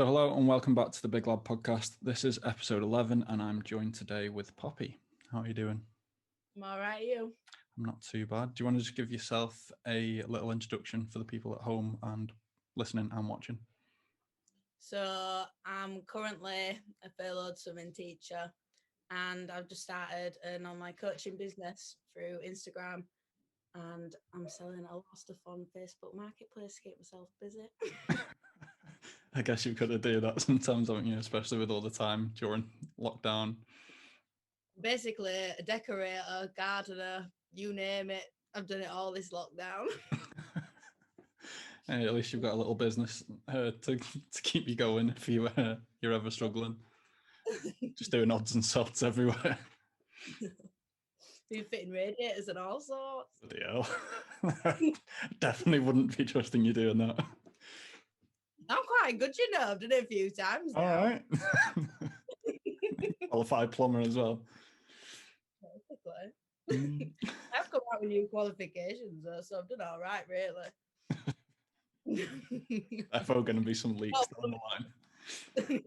So hello and welcome back to the Big Lad Podcast. This is episode 11 and I'm joined today with Poppy. How are you doing? I'm all right, you? I'm not too bad. Do you want to just give yourself a little introduction for the people at home and listening and watching? So I'm currently a furloughed swimming teacher and I've just started an online coaching business through Instagram and I'm selling a lot of stuff on Facebook Marketplace to keep myself busy. I guess you've got to do that sometimes, haven't you? Especially with all the time during lockdown. Basically, a decorator, gardener, you name it. I've done it all this lockdown. Hey, at least you've got a little business to keep you going if you're ever struggling. Just doing odds and sods everywhere. Been fitting radiators and all sorts. Bloody hell. Definitely wouldn't be trusting you doing that. I'm quite good, you know. I've done it a few times now. All right. Qualified plumber as well. Basically. I've come out with new qualifications, though, so I've done all right, really. Therefore, going to be some leaks down the line.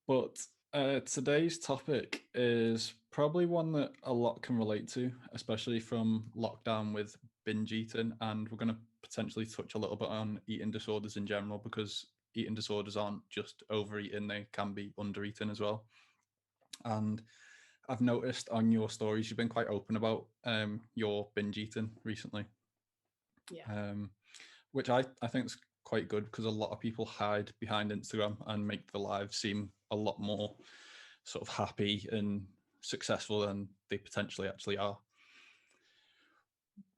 But today's topic is probably one that a lot can relate to, especially from lockdown with binge eating. And we're going to potentially touch a little bit on eating disorders in general, because eating disorders aren't just overeating, they can be undereating as well. And I've noticed on your stories, you've been quite open about your binge eating recently. Yeah. Which I think is quite good, because a lot of people hide behind Instagram and make the lives seem a lot more sort of happy and successful than they potentially actually are.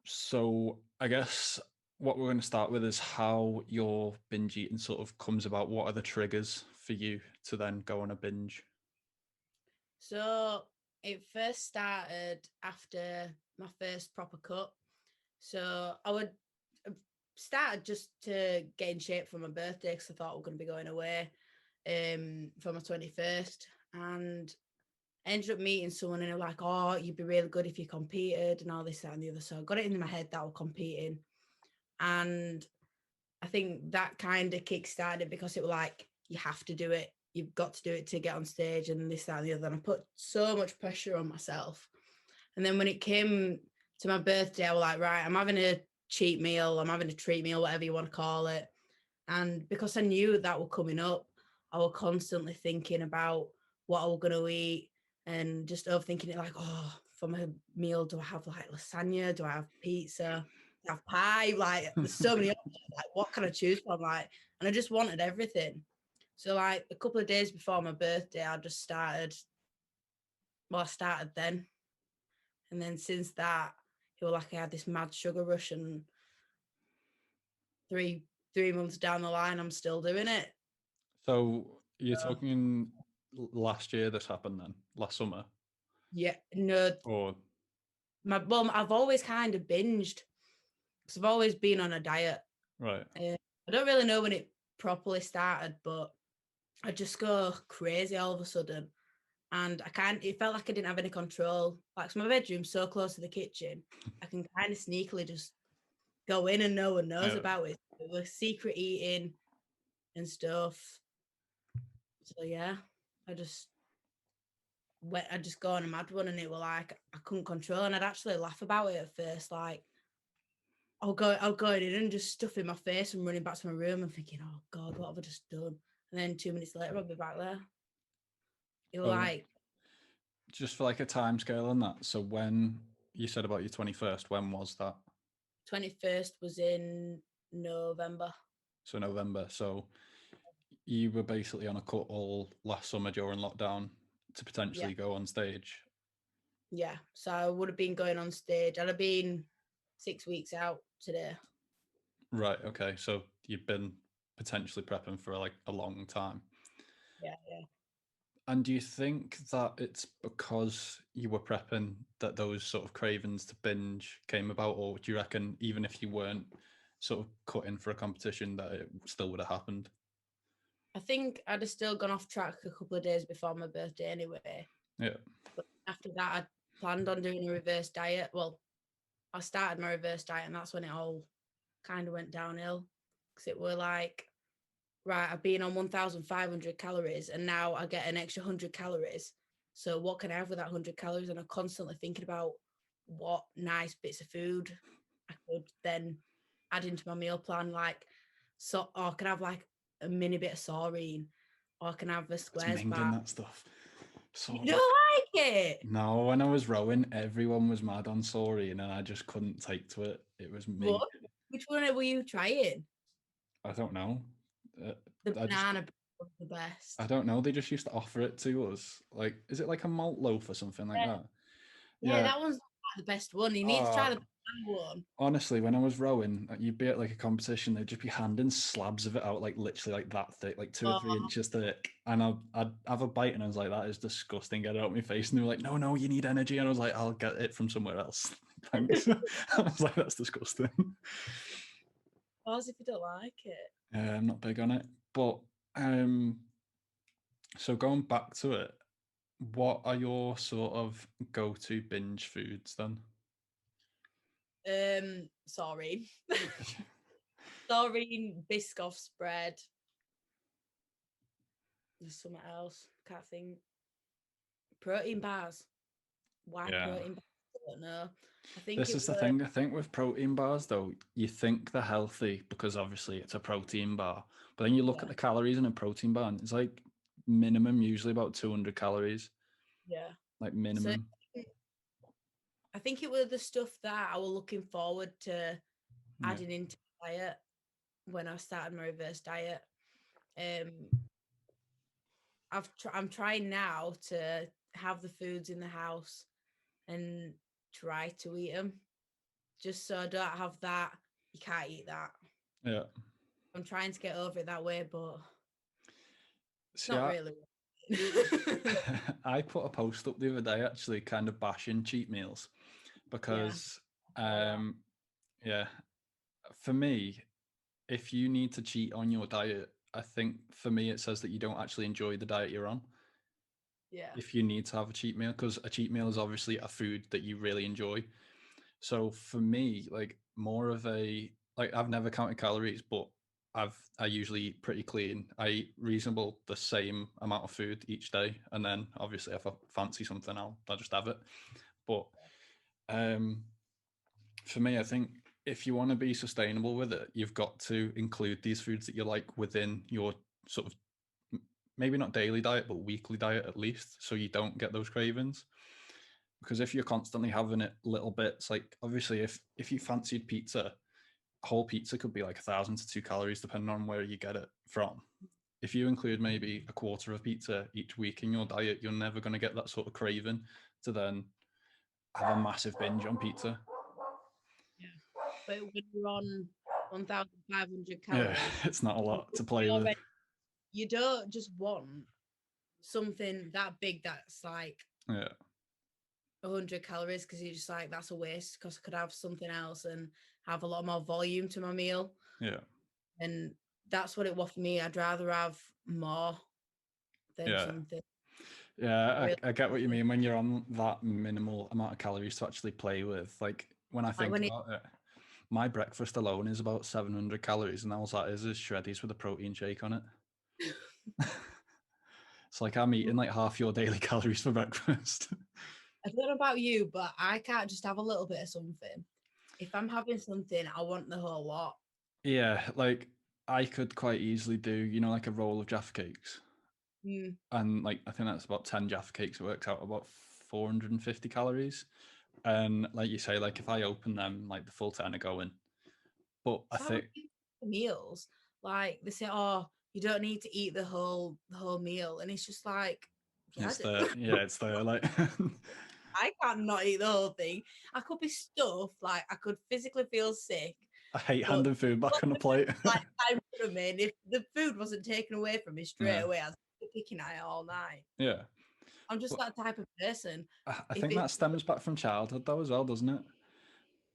So I guess what we're going to start with is how your binge eating sort of comes about. What are the triggers for you to then go on a binge? So it first started after my first proper cut. So I would started just to get in shape for my birthday, because I thought I was going to be going away for my 21st, and I ended up meeting someone and they were like, oh, you'd be really good if you competed and all this, that and the other. So I got it in my head that I was competing, and I think that kind of kick-started, because it was like, you have to do it, you've got to do it to get on stage and this, that and the other. And I put so much pressure on myself. And then when it came to my birthday, I was like, right, I'm having a cheat meal, I'm having a treat meal, whatever you want to call it. And because I knew that was coming up, I was constantly thinking about what I was going to eat and just overthinking it, like, oh, for my meal, do I have like lasagna? Do I have pizza? Do I have pie? Like, there's so many options. Like, what can I choose from? Like, and I just wanted everything. So like a couple of days before my birthday, I just started. Well, I started then. And then since that, it was like I had this mad sugar rush, and three months down the line, I'm still doing it. So you're talking last year this happened then? Last summer? Yeah, no. Or I've always kind of binged, because I've always been on a diet. right. I don't really know when it properly started, but I just go crazy all of a sudden. And it felt like I didn't have any control. Like, my bedroom's so close to the kitchen, I can kind of sneakily just go in and no one knows about it. We're secret eating and stuff. So yeah, I just go on a mad one, and it was like I couldn't control, and I'd actually laugh about it at first. Like, I'll go in and just stuffing my face and running back to my room and thinking, oh God, what have I just done? And then 2 minutes later, I'll be back there. It was like, just for like a time scale on that. So when you said about your 21st, when was that? 21st was in November. So November. So you were basically on a cut all last summer during lockdown to potentially go on stage. Yeah. So I would have been going on stage. I'd have been 6 weeks out today. Right. Okay. So you've been potentially prepping for like a long time. Yeah. And do you think that it's because you were prepping that those sort of cravings to binge came about, or do you reckon even if you weren't sort of cut in for a competition that it still would have happened? I think I'd have still gone off track a couple of days before my birthday anyway. Yeah. But after that, I planned on doing a reverse diet. Well, I started my reverse diet, and that's when it all kind of went downhill, because it were like right, I've been on 1,500 calories and now I get an extra 100 calories. So what can I have with that 100 calories? And I'm constantly thinking about what nice bits of food I could then add into my meal plan. Like, so, or I can have like a mini bit of saurine, or I can have a It's squares minging bar. that stuff. So You don't like it? no, when I was rowing, everyone was mad on saurine, and I just couldn't take to it. It was me. What? Which one were you trying? I don't know. Uh, The I just, banana bread was the I best. don't know. They just used to offer it to us. Like, is it like a malt loaf or something like that? Yeah, Yeah. that one's the best one. You need to try Uh, the banana one. honestly, when I was rowing, you'd be at like a competition, they'd just be handing slabs of it out, like literally like that thick, like 2 or 3 inches thick. And I'd have a bite, and I was like, that is disgusting. Get it out of my face. And they were like, no, no, you need energy. And I was like, I'll get it from somewhere else. Thanks. I was like, that's disgusting. As if you don't like it. I'm not big on it. But so going back to it, what are your sort of go-to binge foods then? Sorry. Sorry, Biscoff spread. There's something else. Can't think. Protein bars. Why Yeah. protein bars? I don't know. I think This it is the was. thing. I think with protein bars, though, you think they're healthy because obviously it's a protein bar. But then you look at Yeah, the calories in a protein bar, and it's like minimum, usually about 200 calories, yeah. like So minimum. I think it was the stuff that I was looking forward to Yeah. adding into my diet when I started my reverse diet. Um, I'm trying now to have the foods in the house and try to eat them, just so I don't have that. You can't eat that. Yeah. I'm trying to get over it that way, but it's See, not really. I put a post up the other day actually kind of bashing cheat meals Yeah. because, All that. um, yeah, for me, if you need to cheat on your diet, I think for me it says that you don't actually enjoy the diet you're on. Yeah. If you need to have a cheat meal, because a cheat meal is obviously a food that you really enjoy. So for me, like more of a like I've never counted calories, but I usually eat pretty clean. I eat reasonable the same amount of food each day, and then obviously if I fancy something, I'll just have it. But um, for me, I think if you want to be sustainable with it, you've got to include these foods that you like within your sort of maybe not daily diet, but weekly diet at least, so you don't get those cravings. Because if you're constantly having it little bits, like obviously if you fancied pizza, whole pizza could be like 1,000 to 2 calories depending on where you get it from. If you include maybe a quarter of pizza each week in your diet, you're never going to get that sort of craving to then have a massive binge on pizza. Yeah. But when you're on 1,500 Yeah, calories, it's not a you lot to play with. already you don't just want something that big that's like Yeah, 100 calories because you're just like that's a waste because I could have something else and have a lot more volume to my meal. yeah, And that's what it was for me. I'd rather have more than yeah. something Yeah, really I get what you mean when you're on that minimal amount of calories to actually play with. Like when I like think when it about it, my breakfast alone is about 700 calories, and all that is shreddies with a protein shake on it. It's like I'm eating like half your daily calories for breakfast. I don't know about you, but I can't just have a little bit of something. If I'm having something, I want the whole lot. Yeah, like I could quite easily do, like a roll of Jaffa cakes. Mm. And like I think that's about 10 Jaffa cakes. It works out about 450 calories. And like you say, like if I open them, like the full 10 are going. But I It's like when think people eat meals, like they say, "Oh, you don't need to eat the whole meal," and it's just like, yeah, I it's do. it's there. Like I can't not eat the whole thing. I could be stuffed, like I could physically feel sick, I hate but handing food back on a plate. like time for me. And if the food wasn't taken away from me straight Yeah, away, I was picking at it all night. yeah. I'm just But that type of person. I If think it's that stems back from childhood though as well, doesn't it?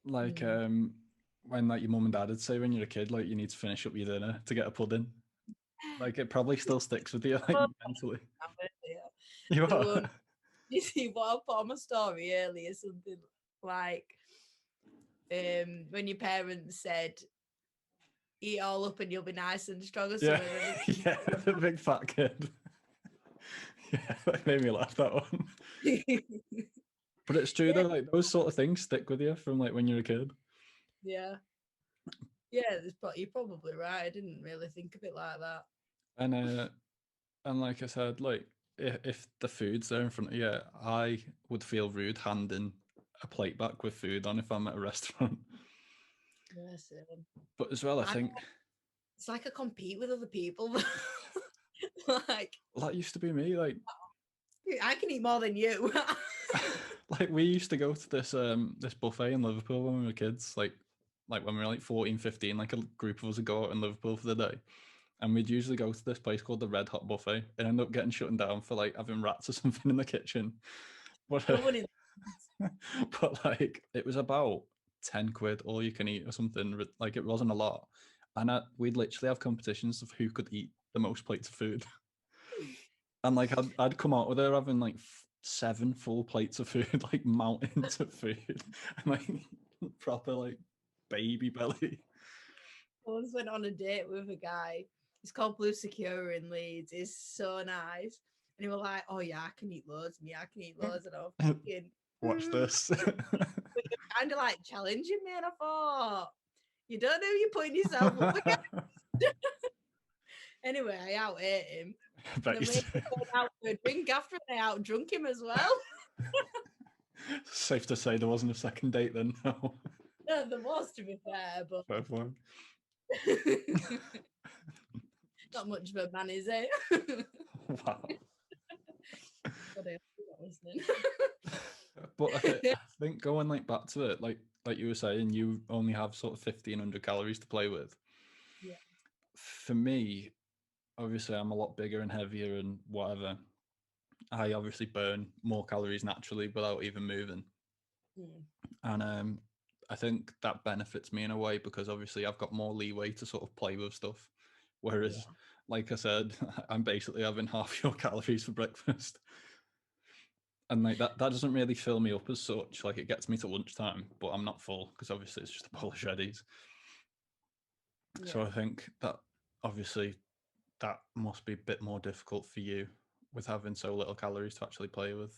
Like mm, when like your mum and dad would say when you're a kid, like you need to finish up your dinner to get a pudding. Like it probably still sticks with you, like oh, mentally. yeah. You The are. one you see what I put on my story earlier, something like when your parents said eat all up and you'll be nice and strong or Yeah, something. yeah, the big fat kid. Yeah, that made me laugh, that one. But it's true though, like those sort of things stick with you from like when you're a kid. Yeah. You're probably right. I didn't really think of it like that. And like I said, like if the food's there in front of you, I would feel rude handing a plate back with food on if I'm at a restaurant. Yeah, same. But as well, I think It's like I compete with other people. Like, that used to be me. Like I can eat more than you. like we used to go to this buffet in Liverpool when we were kids, like when we were like 14, 15, like a group of us would go out in Liverpool for the day. And we'd usually go to this place called the Red Hot Buffet and end up getting shut down for like having rats or something in the kitchen. But, but like it was about 10 quid all you can eat or something. Like it wasn't a lot. And we'd literally have competitions of who could eat the most plates of food. And like I'd come out with her having like 7 full plates of food, like mountains of food, and like proper like baby belly. I once went on a date with a guy. He's called Blue Secure in Leeds. He's so nice. And he was like, oh yeah, I can eat loads. Me, I can eat loads. And I was thinking, Watch this. But you're kind of like challenging me. And I thought, you don't know you're putting yourself up against. Anyway, I out-ate him. And then we went out for a drink after, and I out-drunk him as well. Safe to say there wasn't a second date then, no. No, there was, to be fair, but Fair point. not much of a man, is it? Wow. But I not listening. But I think going like back to it, like you were saying, you only have sort of 1,500 calories to play with. Yeah. For me, obviously, I'm a lot bigger and heavier and whatever. I obviously burn more calories naturally without even moving. And I think that benefits me in a way because obviously I've got more leeway to sort of play with stuff. Whereas, like I said, I'm basically having half your calories for breakfast. And like that doesn't really fill me up as such. Like it gets me to lunchtime, but I'm not full because obviously it's just a bowl of shreddies. Yeah. So I think that obviously that must be a bit more difficult for you with having so little calories to actually play with.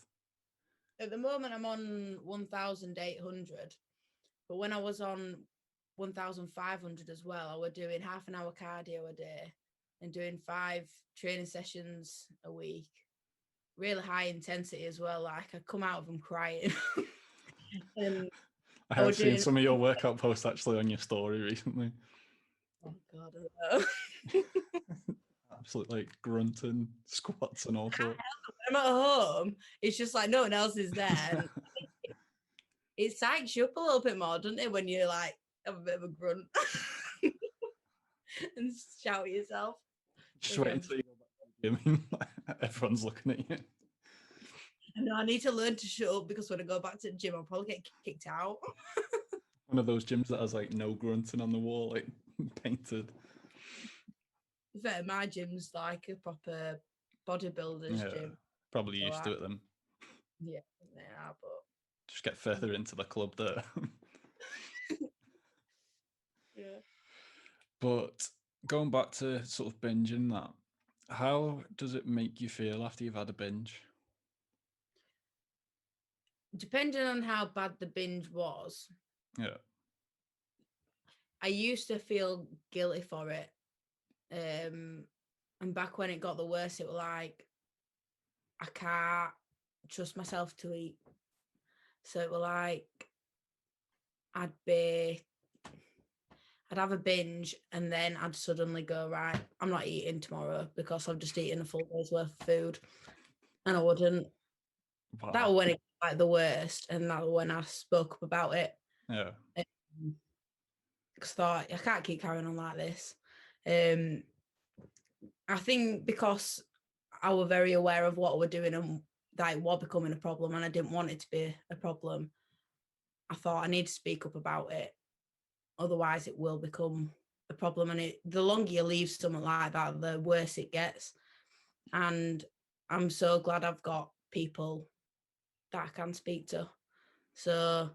At the moment, I'm on 1,800, but when I was on 1,500 as well, I was doing half an hour cardio a day and doing 5 training sessions a week. Really high intensity as well. Like I come out of them crying. And I have seen some of your workout posts actually on your story recently. Oh God, I know. Absolutely like grunting, squats and all sorts. I'm at home. It's just like no one else is there. And it psychs you up a little bit more, doesn't it, when you like have a bit of a grunt and shout at yourself. Just wait until you go back to the gym. Everyone's looking at you. No, I need to learn to shut up because when I go back to the gym, I'll probably get kicked out. One of those gyms that has like no grunting on the wall, like painted. In fact, my gym's like a proper bodybuilder's gym. Probably so used to it then. Yeah, they are, but just get further into the club there. Yeah. But going back to sort of binging that, how does it make you feel after you've had a binge? Depending on how bad the binge was. Yeah. I used to feel guilty for it. And back when it got the worst, it was like, I can't trust myself to eat. So it was like, I'd have a binge and then I'd suddenly go, right, I'm not eating tomorrow because I've just eaten a full day's worth of food. And I wouldn't. Wow. That was when it got like the worst. And that was when I spoke up about it. Yeah. Because I thought, I can't keep carrying on like this. I think because I was very aware of what we're doing and that it was becoming a problem and I didn't want it to be a problem, I thought I need to speak up about it. Otherwise, it will become a problem. And the longer you leave something like that, the worse it gets. And I'm so glad I've got people that I can speak to. So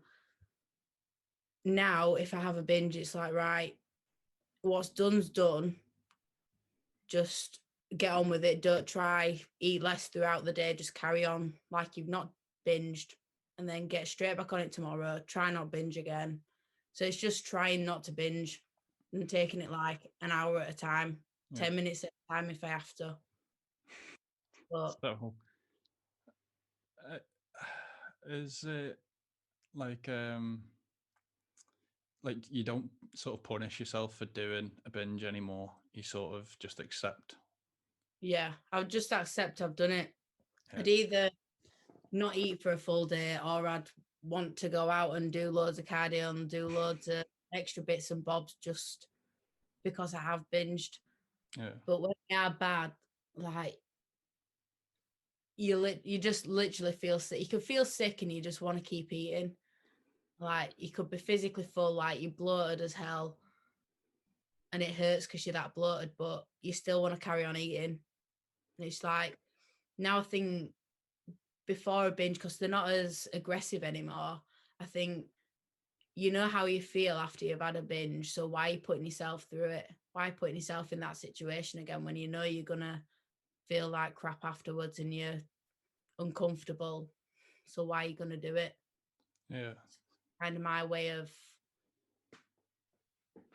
now if I have a binge, it's like, right, what's done's done. Just get on with it. Don't try eat less throughout the day. Just carry on like you've not binged, and then get straight back on it tomorrow. Try not binge again. So it's just trying not to binge and taking it like an hour at a time, Yeah. 10 minutes at a time if I have to. But So, uh, is it like like you don't sort of punish yourself for doing a binge anymore? You sort of just accept. yeah, I would just accept I've done it. Yeah. I'd either not eat for a full day, or I'd want to go out and do loads of cardio and do loads of extra bits and bobs just because I have binged. Yeah. But when they are bad, like you just literally feel sick. You can feel sick and you just want to keep eating. Like you could be physically full, like you're bloated as hell, and it hurts because you're that bloated, but you still want to carry on eating. And it's like now I think before a binge, because they're not as aggressive anymore, I think you know how you feel after you've had a binge. So why are you putting yourself through it? Why putting yourself in that situation again when you know you're gonna feel like crap afterwards and you're uncomfortable? So why are you gonna do it? Yeah. Kind of my way of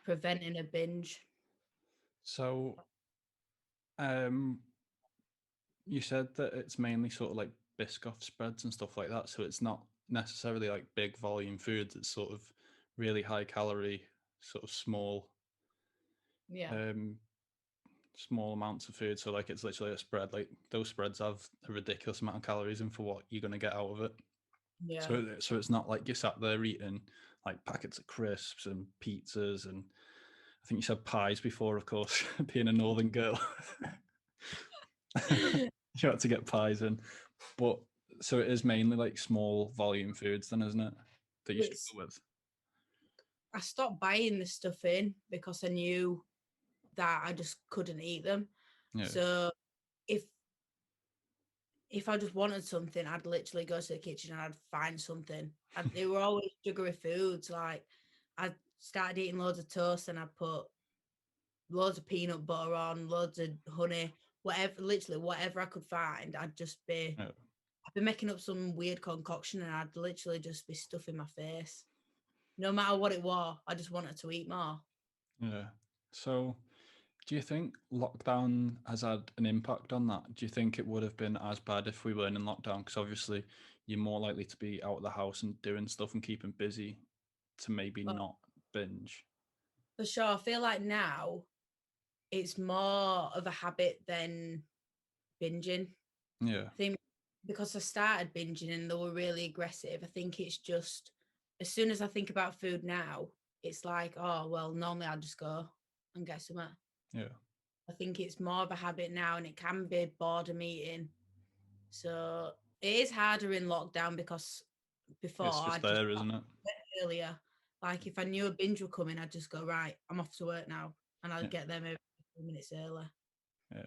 preventing a binge. So, um, you said that it's mainly sort of like Biscoff spreads and stuff like that. So it's not necessarily like big volume foods. It's sort of really high calorie, sort of Yeah, um, small amounts of food. So like it's literally a spread. Like those spreads have a ridiculous amount of calories in for what you're gonna get out of it. yeah. So it's not like you're sat there eating like packets of crisps and pizzas and I think you said pies before, of course, being a northern girl. You had to get pies in. But so it is mainly like small volume foods then, isn't it? That you It's struggle with. I stopped buying the stuff in because I knew that I just couldn't eat them. Yeah. So if if I just wanted something, I'd literally go to the kitchen and I'd find something. They were always sugary foods. Like I started eating loads of toast and I put loads of peanut butter on, loads of honey, whatever, literally whatever I could find. Yeah. I'd be making up some weird concoction and I'd literally just be stuffing my face. No matter what it was, I just wanted to eat more. Yeah. So do you think lockdown has had an impact on that? Do you think it would have been as bad if we weren't in lockdown? Because obviously you're more likely to be out of the house and doing stuff and keeping busy to maybe But not binge. for sure, I feel like now it's more of a habit than binging. Yeah. I think because I started binging and they were really aggressive, I think it's just as soon as I think about food now, it's like, oh, well, normally I'll just go and get some. Yeah. I think it's more of a habit now and it can be boredom eating. So it is harder in lockdown because before It's just I just there, got isn't it? earlier. Like if I knew a binge were coming, I'd just go, right, I'm off to work now. And I'd Yeah. get there maybe 2 minutes early. Yeah.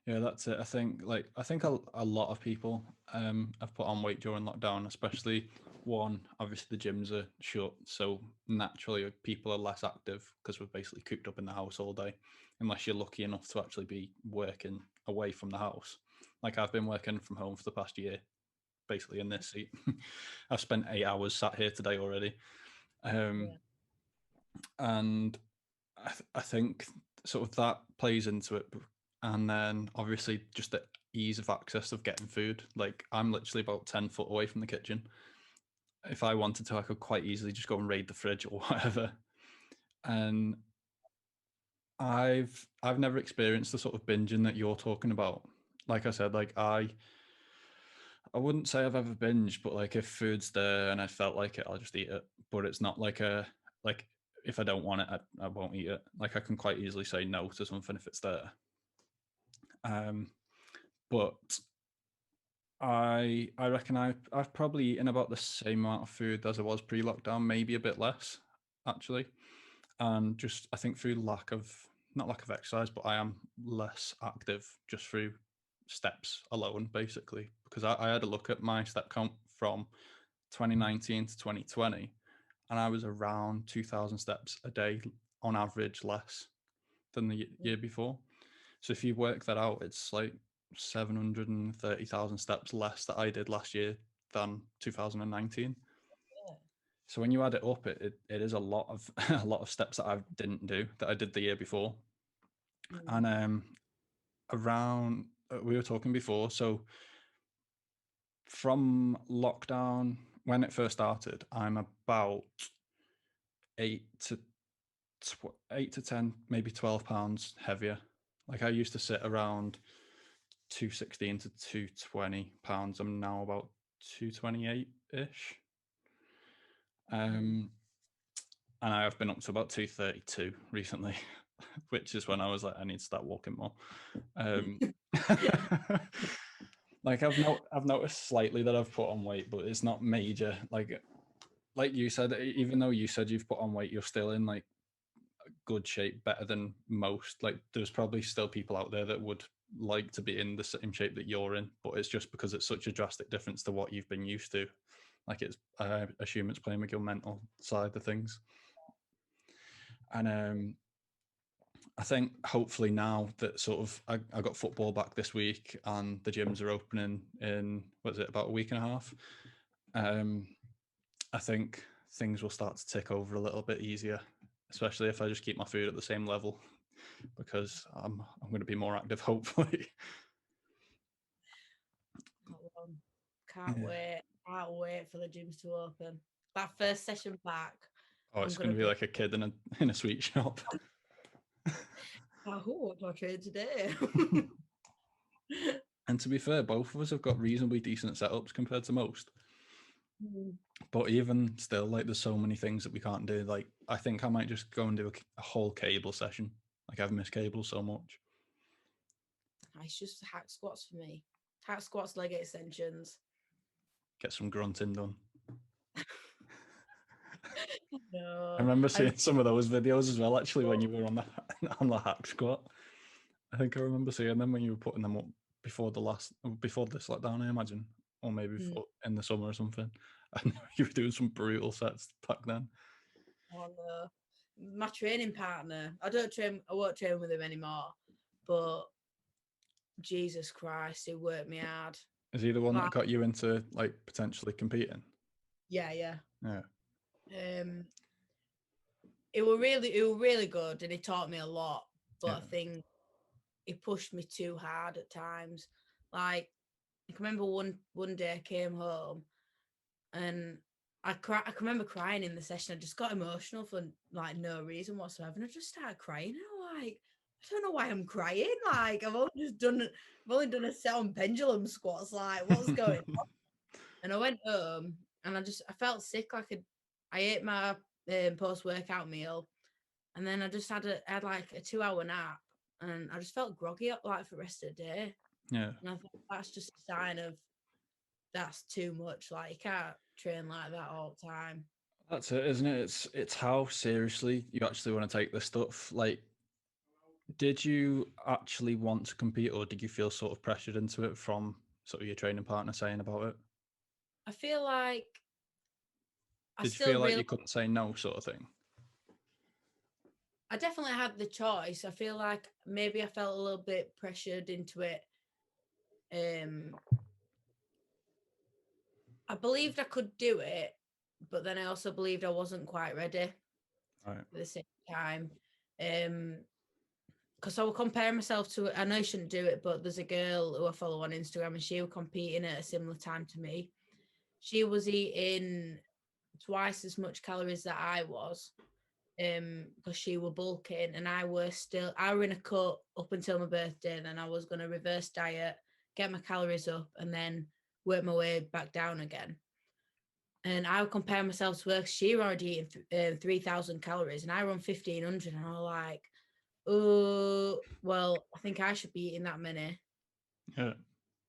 Yeah, that's it. I think a lot of people have put on weight during lockdown, especially one, obviously the gyms are shut, so naturally people are less active because we're basically cooped up in the house all day, unless you're lucky enough to actually be working away from the house. Like I've been working from home for the past year, basically in this seat. I've spent 8 hours sat here today already. Um, Yeah. and I think sort of that plays into it, and then obviously just the ease of access of getting food. Like I'm literally about 10 foot away from the kitchen. If I wanted to, I could quite easily just go and raid the fridge or whatever. And I've never experienced the sort of binging that you're talking about. Like I said, like I wouldn't say I've ever binged, but like if food's there and I felt like it, I'll just eat it. But it's not like like if I don't want it, I won't eat it. Like I can quite easily say no to something if it's there. Um, but I reckon I've probably eaten about the same amount of food as I was pre-lockdown, maybe a bit less, actually. And just I think through not lack of exercise, but I am less active just through steps alone, basically. Because I had a look at my step count from 2019 to 2020, and I was around 2,000 steps a day on average less than the year before. So if you work that out, it's like 730,000 steps less that I did last year than 2019. Yeah. So when you add it up, it is a lot of a lot of steps that I didn't do that I did the year before. And around we were talking before, so from lockdown when it first started, I'm about 8 to 10, maybe 12 pounds heavier. Like I used to sit around 216 to 220 pounds. I'm now about 228 ish. And I have been up to about 232 recently, which is when I was like, I need to start walking more. Like I've noticed slightly that I've put on weight, but it's not major. Like you said, even though you said you've put on weight, you're still in like good shape, better than most. Like there's probably still people out there that would like to be in the same shape that you're in, but it's just because it's such a drastic difference to what you've been used to. Like I assume it's playing with your mental side of things. And I think hopefully now that sort of I got football back this week and the gyms are opening in, what is it, about a week and a half. I think things will start to tick over a little bit easier, especially if I just keep my food at the same level, because I'm going to be more active, hopefully. Can't wait for the gyms to open. That first session back. Oh, it's going to be like a kid in a sweet shop. What's my trade today? And to be fair, both of us have got reasonably decent setups compared to most. But even still, like there's so many things that we can't do. Like I think I might just go and do a whole cable session. Like I've missed cable so much. It's just hack squats for me. Hack squats, leg extensions. Get some grunting done. No, I remember seeing some of those videos as well, actually, when you were on the hack squat. I think I remember seeing them when you were putting them up before this lockdown, I imagine, or maybe in the summer or something. I know you were doing some brutal sets back then. Oh no, my training partner. I won't train with him anymore. But Jesus Christ, he worked me hard. Is he the one that got you into like potentially competing? Yeah. Yeah. It was really good, and he taught me a lot. But I think he pushed me too hard at times. Like I can remember one day I came home, and I can remember crying in the session. I just got emotional for like no reason whatsoever, and I just started crying. And I'm like, I don't know why I'm crying. Like I've only done a set on pendulum squats. Like what's going on? And I went home, and I felt sick. Like I ate my post-workout meal, and then I just had like a 2-hour nap, and I just felt groggy up like for the rest of the day. Yeah. And I thought that's just a sign of that's too much. Like you can't train like that all the time. That's it, isn't it? It's how seriously you actually want to take this stuff. Like, did you actually want to compete, or did you feel sort of pressured into it from sort of your training partner saying about it? I feel like Did you feel like you couldn't say no, sort of thing? I definitely had the choice. I feel like maybe I felt a little bit pressured into it. I believed I could do it, but then I also believed I wasn't quite ready at the same time. Because I would compare myself to, I know I shouldn't do it, but there's a girl who I follow on Instagram, and she was competing at a similar time to me. She was eating twice as much calories that I was, because she were bulking, and I were in a cut up until my birthday, and then I was going to reverse diet, get my calories up, and then work my way back down again. And I would compare myself to her. She was already eating 3,000 calories, and I run 1,500, and I was like, oh, well, I think I should be eating that many. Yeah.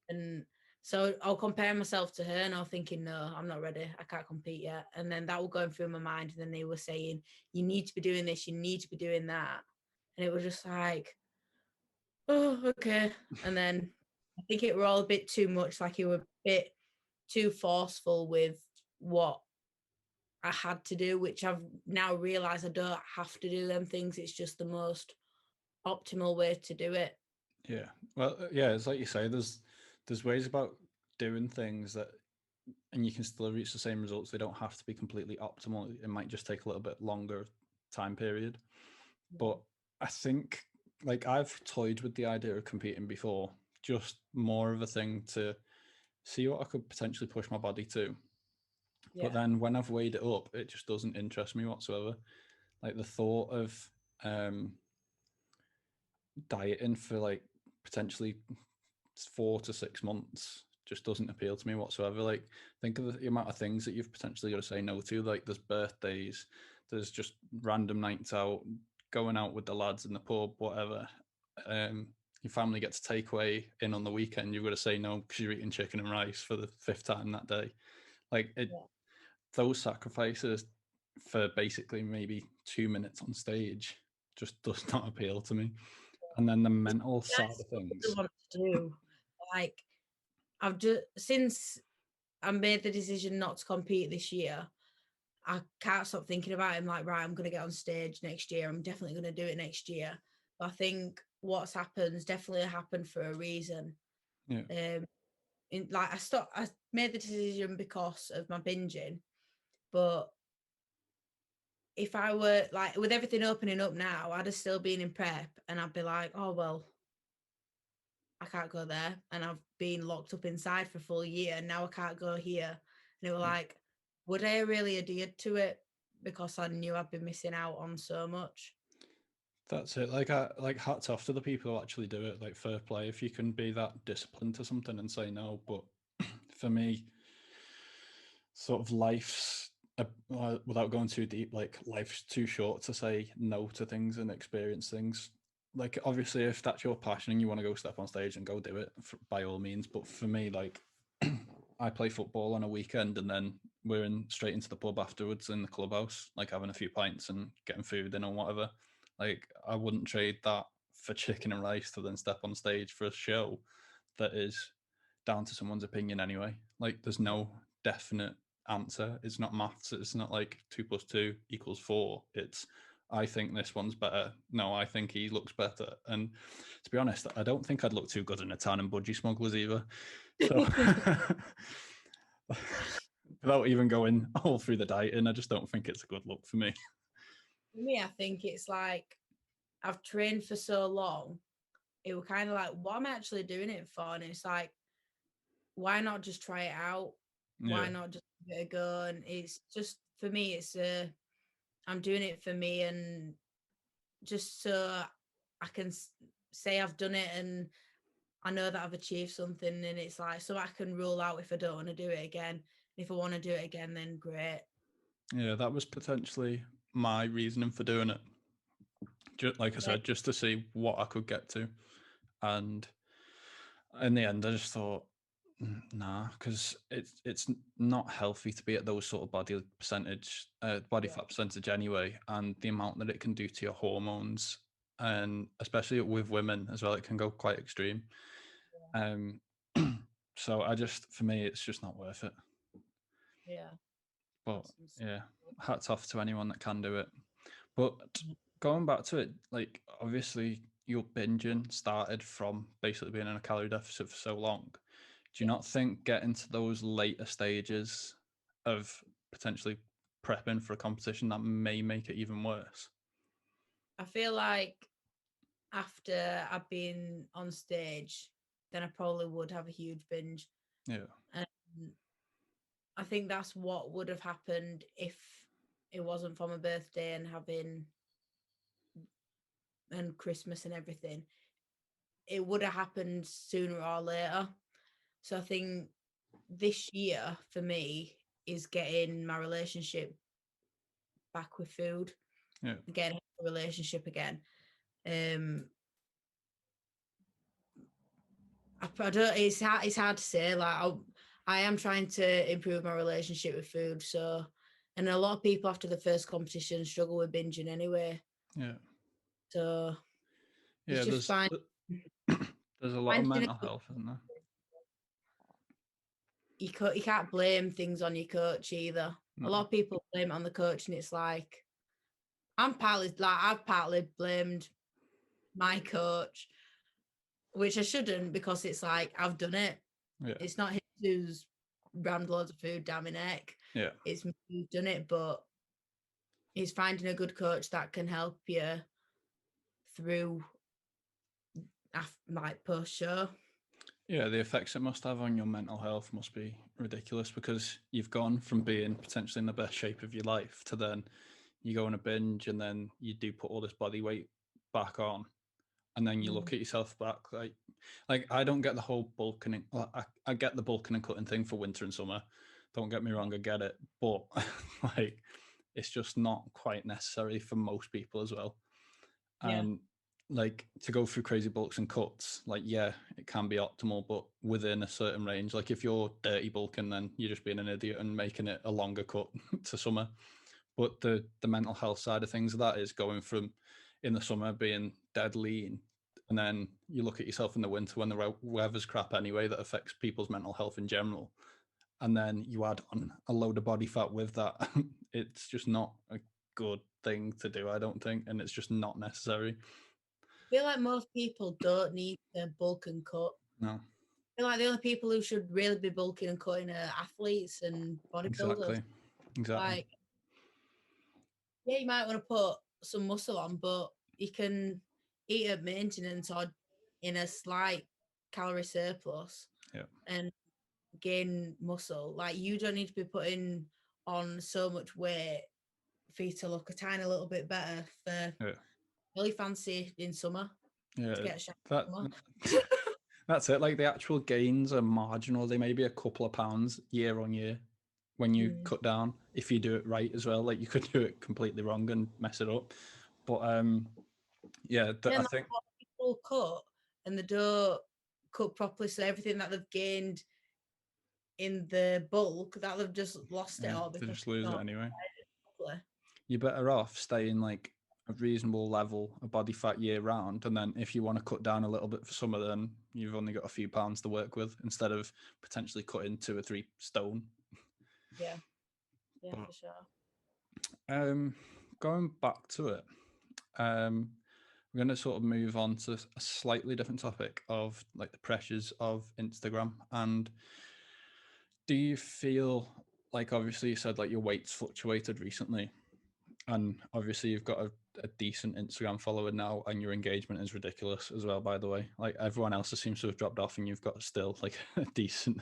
And so I'll compare myself to her, and I'm thinking, no, I'm not ready. I can't compete yet. And then that was going through my mind. And then they were saying, you need to be doing this, you need to be doing that. And it was just like, oh, okay. And then I think it were all a bit too much. Like you were a bit too forceful with what I had to do, which I've now realized I don't have to do them things. It's just the most optimal way to do it. Yeah. Well, yeah, it's like you say, there's ways about doing things that and you can still reach the same results. They don't have to be completely optimal. It might just take a little bit longer time period. But I think like I've toyed with the idea of competing before, just more of a thing to see what I could potentially push my body to. Yeah. But then when I've weighed it up, it just doesn't interest me whatsoever. Like the thought of dieting for like potentially 4 to 6 months just doesn't appeal to me whatsoever. Like, think of the amount of things that you've potentially got to say no to. Like, there's birthdays, there's just random nights out, going out with the lads in the pub, whatever. Your family gets takeaway in on the weekend. You've got to say no because you're eating chicken and rice for the fifth time that day. Like, those sacrifices for basically maybe 2 minutes on stage just does not appeal to me. And then the mental side of things. Want to do. Like, I've just, since I made the decision not to compete this year, I can't stop thinking about it. I'm like, right, I'm going to get on stage next year. I'm definitely going to do it next year. But I think what's happened definitely happened for a reason. Yeah. I made the decision because of my binging, but if I were like with everything opening up now, I'd have still been in prep and I'd be like, oh well, I can't go there, and I've been locked up inside for a full year and now I can't go here. And it was like, would I really adhered to it because I knew I'd been missing out on so much? That's it. Like, hats off to the people who actually do it. Like, fair play if you can be that disciplined to something and say no. But for me, sort of without going too deep, like life's too short to say no to things and experience things. Like, obviously, if that's your passion and you want to go step on stage and go do it, by all means. But for me, like, I play football on a weekend and then we're straight into the pub afterwards in the clubhouse, like having a few pints and getting food in or whatever. Like, I wouldn't trade that for chicken and rice to then step on stage for a show that is down to someone's opinion anyway. Like, there's no definite answer. It's not maths. It's not like 2+2=4. It's, I think this one's better. No, I think he looks better. And to be honest, I don't think I'd look too good in a tan and budgie smugglers either. So without even going all through the dieting, I just don't think it's a good look for me. For me, I think it's like I've trained for so long. It was kind of like, what am I actually doing it for? And it's like, why not just try it out? Why Yeah. not just give it a go? And it's just, for me, I'm doing it for me, and just so I can say I've done it and I know that I've achieved something. And it's like, so I can rule out if I don't want to do it again. If I want to do it again, then great. Yeah, that was potentially my reasoning for doing it. Just like I said, just to see what I could get to. And in the end, I just thought, nah, because it's not healthy to be at those sort of body fat percentage anyway, and the amount that it can do to your hormones, and especially with women as well, it can go quite extreme. So for me, it's just not worth it. Yeah. But yeah, hats off to anyone that can do it. But going back to it, like, obviously your binging started from basically being in a calorie deficit for so long. Do you not think getting to those later stages of potentially prepping for a competition that may make it even worse? I feel like after I've been on stage, then I probably would have a huge binge. Yeah. And I think that's what would have happened if it wasn't for my birthday and Christmas and everything. It would have happened sooner or later. So I think this year for me is getting my relationship back with food, getting a relationship again. I don't. It's hard to say. Like I am trying to improve my relationship with food. So, and a lot of people after the first competition struggle with binging anyway. Yeah. So, Yeah. just find There's a lot of mental health, isn't there? You can't blame things on your coach either. A lot of people blame it on the coach, and it's like I've partly blamed my coach, which I shouldn't, because it's like I've done it. Yeah. It's not him who's rammed loads of food down my neck. Yeah. It's me who's done it, but it's finding a good coach that can help you through like post show. Yeah, the effects it must have on your mental health must be ridiculous, because you've gone from being potentially in the best shape of your life to then you go on a binge, and then you do put all this body weight back on, and then you look at yourself back like I don't get the whole bulking. I get the bulking and cutting thing for winter and summer. Don't get me wrong, I get it, but like it's just not quite necessary for most people as well. Yeah. And like to go through crazy bulks and cuts, like yeah, it can be optimal, but within a certain range. Like if you're dirty bulking, then you're just being an idiot and making it a longer cut to summer. But the mental health side of things of that is going from in the summer being dead lean, and then you look at yourself in the winter when the weather's crap anyway, that affects people's mental health in general, and then you add on a load of body fat with that. It's just not a good thing to do, I don't think, and it's just not necessary. I feel like most people don't need to bulk and cut. No. I feel like the only people who should really be bulking and cutting are athletes and bodybuilders. Exactly. Like, yeah, you might want to put some muscle on, but you can eat at maintenance or in a slight calorie surplus, Yeah. and gain muscle. Like, you don't need to be putting on so much weight for you to look a tiny little bit better for really fancy in summer. Yeah. To get a shot that that's it. Like the actual gains are marginal. They may be a couple of pounds year on year when you cut down, if you do it right as well. Like you could do it completely wrong and mess it up. But yeah, I think people cut and they don't cut properly, so everything that they've gained in the bulk, that they've just lost it all they because just lose it anyway. properly. You're better off staying like a reasonable level of body fat year round, and then if you want to cut down a little bit for summer, then you've only got a few pounds to work with instead of potentially cutting 2 or 3 stone. Yeah, but, for sure. Going back to it, we're going to sort of move on to a slightly different topic of like the pressures of Instagram. And do you feel like, obviously you said like your weight's fluctuated recently, and obviously you've got a decent Instagram follower now, and your engagement is ridiculous as well, by the way. Like everyone else seems to have dropped off, and you've got still like a decent.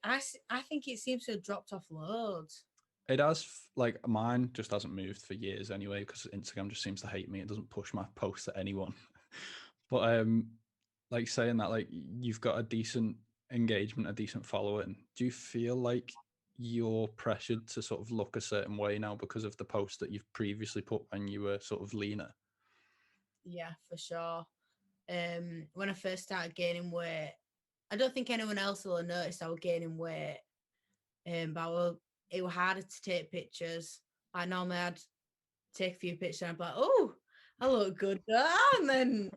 I think it seems to have dropped off loads. It has, like mine just hasn't moved for years anyway, because Instagram just seems to hate me. It doesn't push my posts at anyone. But like saying that, like you've got a decent engagement, a decent following, do you feel like you're pressured to sort of look a certain way now because of the posts that you've previously put when you were sort of leaner? Yeah, for sure. When I first started gaining weight, I don't think anyone else will have noticed I was gaining weight. But it was harder to take pictures. I normally I'd take a few pictures and I'd be like, oh, I look good there. And then,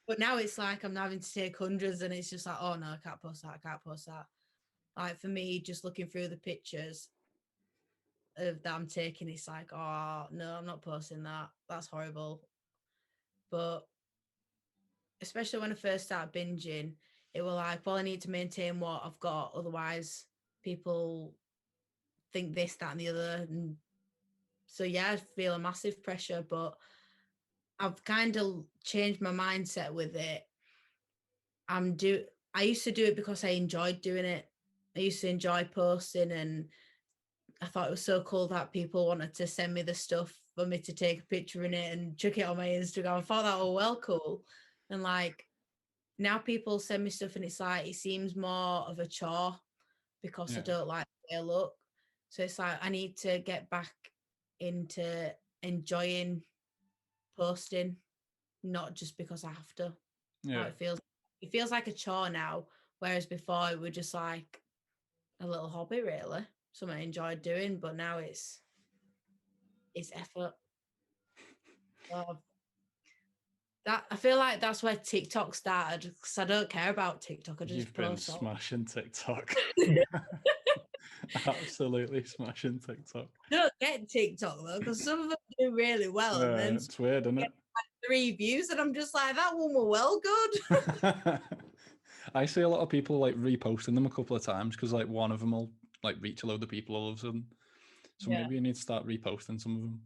but now it's like I'm having to take hundreds, and it's just like, oh no, I can't post that. I can't post that. Like for me, just looking through the pictures that I'm taking, it's like, oh no, I'm not posting that. That's horrible. But especially when I first started binging, it was like, well, I need to maintain what I've got, otherwise people think this, that, and the other. And so yeah, I feel a massive pressure, but I've kind of changed my mindset with it. I used to do it because I enjoyed doing it. I used to enjoy posting, and I thought it was so cool that people wanted to send me the stuff for me to take a picture in it and chuck it on my Instagram. I thought that was well cool. And like now people send me stuff and it's like it seems more of a chore because I don't like the way I look. So it's like I need to get back into enjoying posting, not just because I have to. Yeah. It feels like a chore now, whereas before it was just like a little hobby, really, something I enjoyed doing. But now it's effort. That I feel like that's where TikTok started, because I don't care about TikTok. I just You've been post all. smashing TikTok. Absolutely smashing TikTok. Don't get TikTok though, because some of them do really well, and then It's weird, isn't get it? like 3 views, and I'm just like, that one were well good. I see a lot of people like reposting them a couple of times because like one of them will like reach a load of people all of a sudden. So Yeah. maybe you need to start reposting some of them.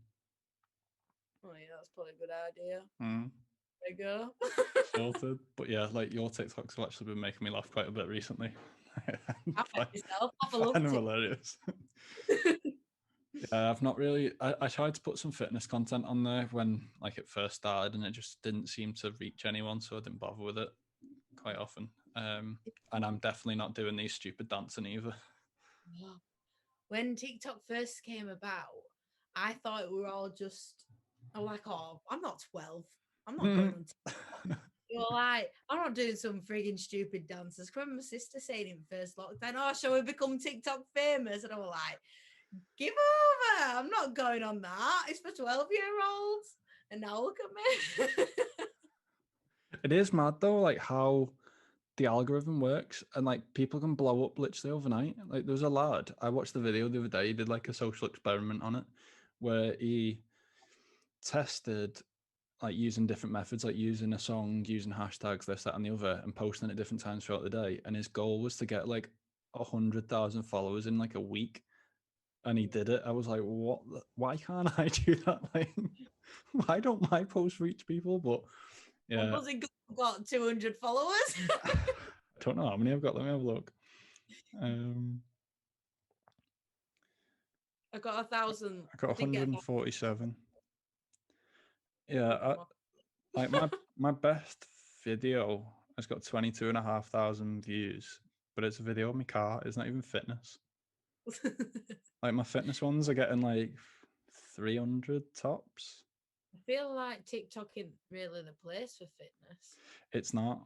Oh yeah, that's probably a good idea. Mm, There you go. sorted. But yeah, like your TikToks have actually been making me laugh quite a bit recently. Have yourself. Have a I look. find them hilarious. Yeah, I've not really. I tried to put some fitness content on there when like it first started, and it just didn't seem to reach anyone, so I didn't bother with it quite often. And I'm definitely not doing these stupid dancing either. When TikTok first came about, I thought we were all just, I'm like, oh, I'm not 12. I'm not going on TikTok. You're like, I'm not doing some frigging stupid dances. I remember my sister saying in first lockdown, oh, shall we become TikTok famous? And I was like, give over. I'm not going on that. It's for 12-year-olds. And now look at me. It is mad though, like how the algorithm works, and like people can blow up literally overnight. Like there was a lad, I watched the video the other day, he did like a social experiment on it where he tested like using different methods, like using a song, using hashtags, this, that, and the other, and posting at different times throughout the day. And his goal was to get like 100,000 followers in like a week. And he did it. I was like, what? Why can't I do that? Like, why don't my posts reach people? But yeah, Buzzing got 200 followers. I don't know how many I've got. Let me have a look. I got 1,000. I got I didn't get 147. Yeah, that. like my best video has got 22,500 views, but it's a video of my car. It's not even fitness. Like my fitness ones are getting like 300 tops. I feel like TikTok isn't really the place for fitness. It's not,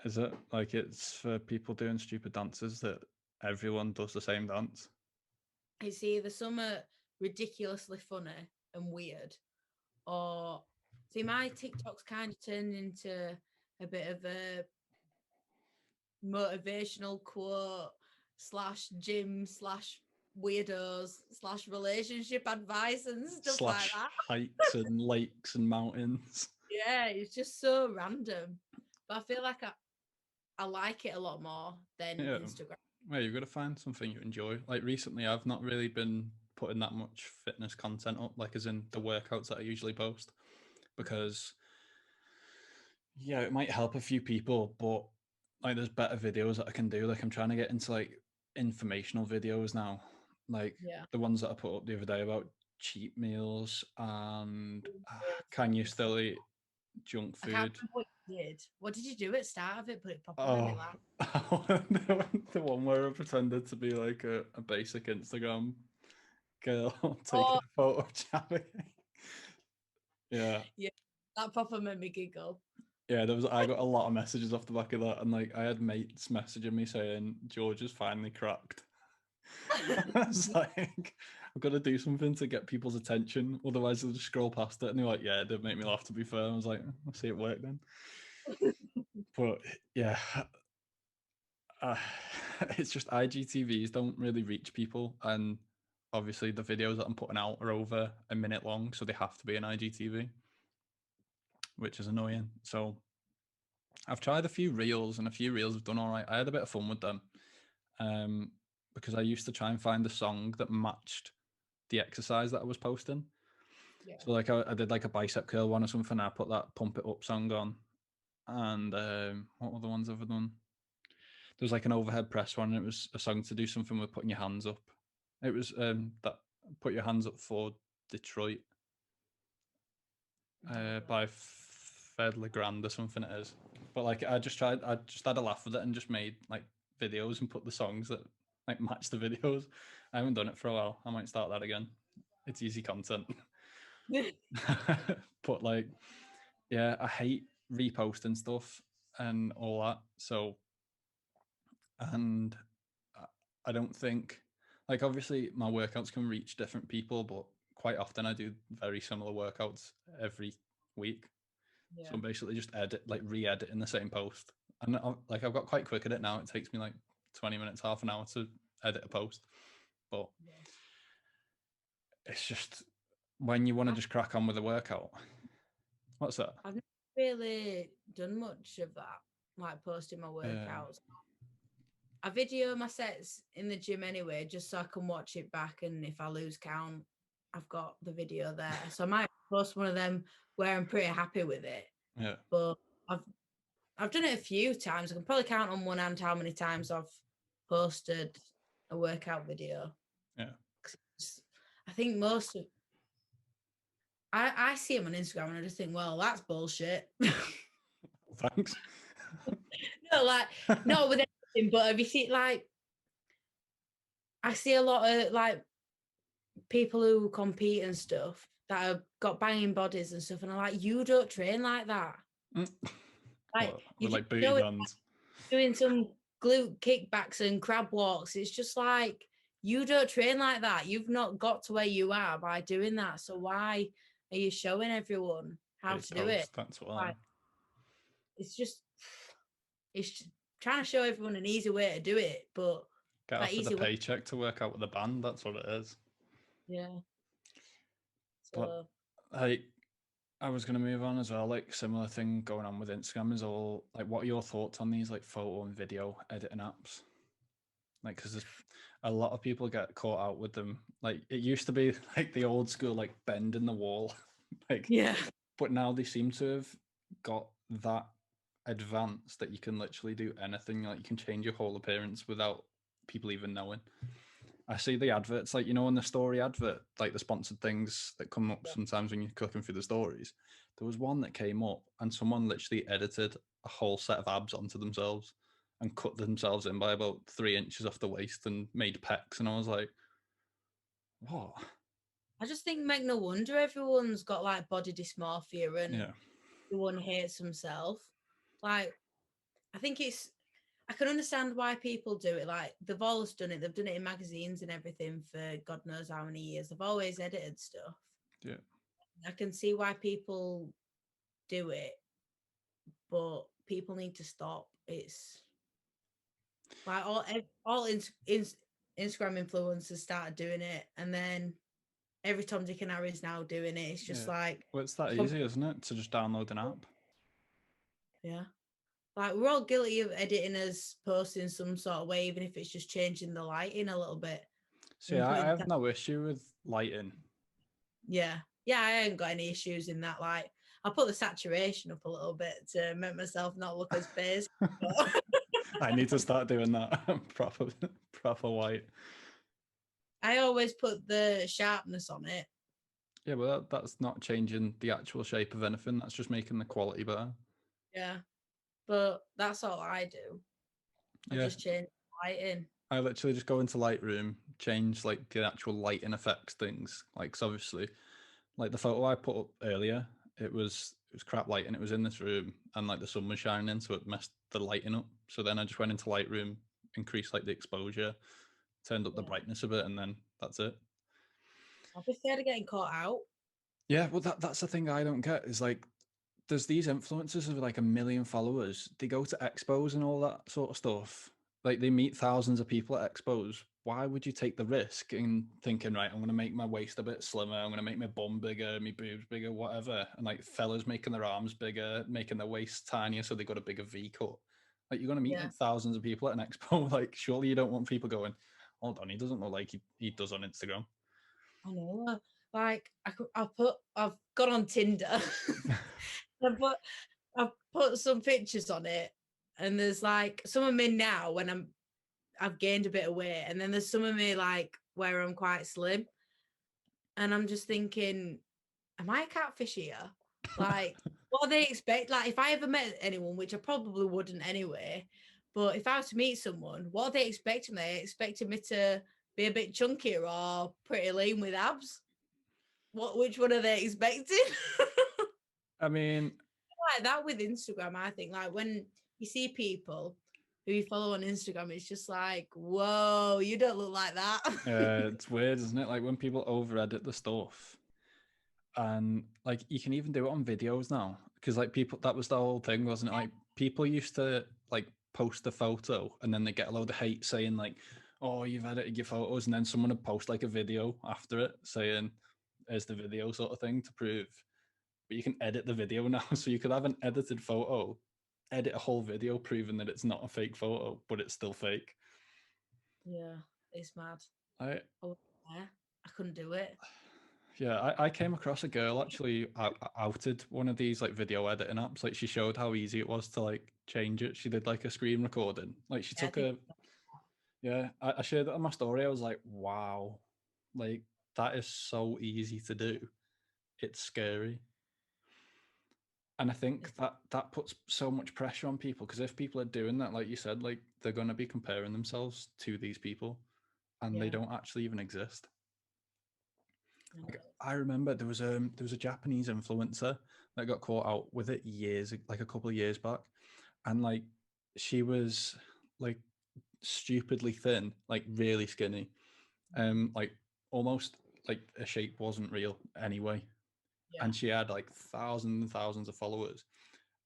is it? Like it's for people doing stupid dances that everyone does the same dance. It's either some are ridiculously funny and weird, or see, my TikTok's kind of turned into a bit of a motivational quote slash gym slash weirdos slash relationship advice and stuff like Slash that. hikes and lakes and mountains. Yeah, it's just so random. But I feel like I like it a lot more than Yeah. Instagram. Well, you've got to find something you enjoy. Like recently, I've not really been putting that much fitness content up, like as in the workouts that I usually post, because yeah, it might help a few people, but like there's better videos that I can do. Like I'm trying to get into like informational videos now, like Yeah. the ones that I put up the other day about cheat meals and Yes, can you yes. still eat junk I can't food. remember what you did. What did you do at the start of it? But it properly made me Oh, laugh. the one where I pretended to be like a basic Instagram girl taking Oh, a photo of Charlie. Yeah. yeah, that proper made me giggle. Yeah, I got a lot of messages off the back of that, and like I had mates messaging me saying George is finally cracked. I was like, I've got to do something to get people's attention, otherwise they'll just scroll past it. And they're like, yeah, it did make me laugh, to be fair. I was like, I'll see it work then. But yeah, uh, it's just IGTVs don't really reach people, and obviously the videos that I'm putting out are over a minute long, so they have to be an IGTV, which is annoying. So I've tried a few reels, and a few reels have done all right. I had a bit of fun with them, because I used to try and find a song that matched the exercise that I was posting. Yeah. So like I did like a bicep curl one or something. I put that pump it up song on, and what were the ones I've done? There was like an overhead press one, and it was a song to do something with putting your hands up. It was that put your hands up for Detroit by Fed Legrand or something it is. But like I just had a laugh with it and just made like videos and put the songs that like match the videos. I haven't done it for a while. I might start that again. It's easy content. But like, yeah, I hate reposting stuff and all that. So, and I don't think, like, obviously my workouts can reach different people, but quite often I do very similar workouts every week. Yeah. So I'm basically just re-edit in the same post. And like I've got quite quick at it now. It takes me like 20 minutes, half an hour to edit a post. But it's just when you want to just crack on with the workout. What's that? I've never really done much of that, like posting my workouts. I video my sets in the gym anyway, just so I can watch it back. And if I lose count, I've got the video there. So I might post one of them where I'm pretty happy with it. Yeah. But I've done it a few times. I can probably count on one hand how many times I've posted a workout video. Yeah. I think most of I see them on Instagram and I just think, well, that's bullshit. Thanks. No, like not with anything, but have you seen like I see a lot of like people who compete and stuff that have got banging bodies and stuff, and I'm like, you don't train like that. Like with like booty know, bands. Doing some glute kickbacks and crab walks. It's just like you don't train like that. You've not got to where you are by doing that. So why are you showing everyone how to do it? That's what like, it's just trying to show everyone an easy way to do it, but get off with a paycheck to work out with the band. That's what it is. Yeah. So, but I was going to move on as well. Like similar thing going on with Instagram is all like, what are your thoughts on these like photo and video editing apps? Like, because a lot of people get caught out with them. Like it used to be like the old school, like bend in the wall, like but now they seem to have got that advanced that you can literally do anything. Like you can change your whole appearance without people even knowing. I see the adverts, like, you know, on the story advert, like the sponsored things that come up sometimes when you're clicking through the stories. There was one that came up and someone literally edited a whole set of abs onto themselves and cut themselves in by about 3 inches off the waist and made pecs. And I was like, what? I just think, make no wonder everyone's got like body dysmorphia and everyone hates themselves. Like, I think I can understand why people do it. Like, they've always done it. They've done it in magazines and everything for God knows how many years. They've always edited stuff. Yeah. I can see why people do it, but people need to stop. It's like all Instagram influencers started doing it, and then every Tom, Dick and Harry is now doing it. It's just like... Well, it's that easy, isn't it? To just download an app. Yeah. Like, we're all guilty of editing us posting some sort of way, even if it's just changing the lighting a little bit. See, I have no issue with lighting. Yeah. Yeah, I ain't got any issues in that. Like, I'll put the saturation up a little bit to make myself not look as pale. I need to start doing that. proper white. I always put the sharpness on it. Yeah, but that's not changing the actual shape of anything. That's just making the quality better. Yeah. But that's all I do. I just change the lighting. I literally just go into Lightroom, change like the actual lighting effects things. Like, cause obviously, like the photo I put up earlier, it was crap lighting. It was in this room and like the sun was shining in, so it messed the lighting up. So then I just went into Lightroom, increased like the exposure, turned up the brightness a bit, and then that's it. I'll be scared of getting caught out. Yeah, well, that's the thing I don't get is like, there's these influencers with like 1 million followers. They go to expos and all that sort of stuff. Like they meet thousands of people at expos. Why would you take the risk in thinking, right, I'm going to make my waist a bit slimmer, I'm going to make my bum bigger, my boobs bigger, whatever. And like fellas making their arms bigger, making their waist tinier so they got a bigger V cut. Like you're going to meet like thousands of people at an expo. Like surely you don't want people going, hold on, he doesn't look like he does on Instagram. I know. Like I've got on Tinder. I've put some pictures on it, and there's like some of me now when I've gained a bit of weight, and then there's some of me like where I'm quite slim, and I'm just thinking, am I a catfish here? Like, what do they expect? Like, if I ever met anyone, which I probably wouldn't anyway, but if I was to meet someone, what are they expecting? They expecting me to be a bit chunkier or pretty lean with abs? Which one are they expecting? I mean, like that with Instagram, I think, like when you see people who you follow on Instagram, it's just like, whoa, you don't look like that. It's weird, isn't it? Like when people over edit the stuff, and like you can even do it on videos now, because like people, that was the whole thing, wasn't it? Like people used to like post a photo and then they get a load of hate saying like, oh, you've edited your photos, and then someone would post like a video after it saying, "There's the video," sort of thing to prove. But you can edit the video now, so you could have an edited photo, edit a whole video proving that it's not a fake photo, but it's still fake. Yeah, it's mad. I I couldn't do it. Yeah, I came across a girl actually outed one of these like video editing apps. Like she showed how easy it was to like change it. She did like a screen recording. Like she Yeah, I took think a I shared that on my story. I was like, wow, like that is so easy to do. It's scary. And I think it's, that puts so much pressure on people because if people are doing that, like you said, like they're going to be comparing themselves to these people and they yeah, don't actually even exist. I know. Like I remember there was a Japanese influencer that got caught out with it like a couple of years back, and like she was like stupidly thin, like really skinny, like almost like her shape wasn't real anyway, Yeah, and she had like thousands and thousands of followers,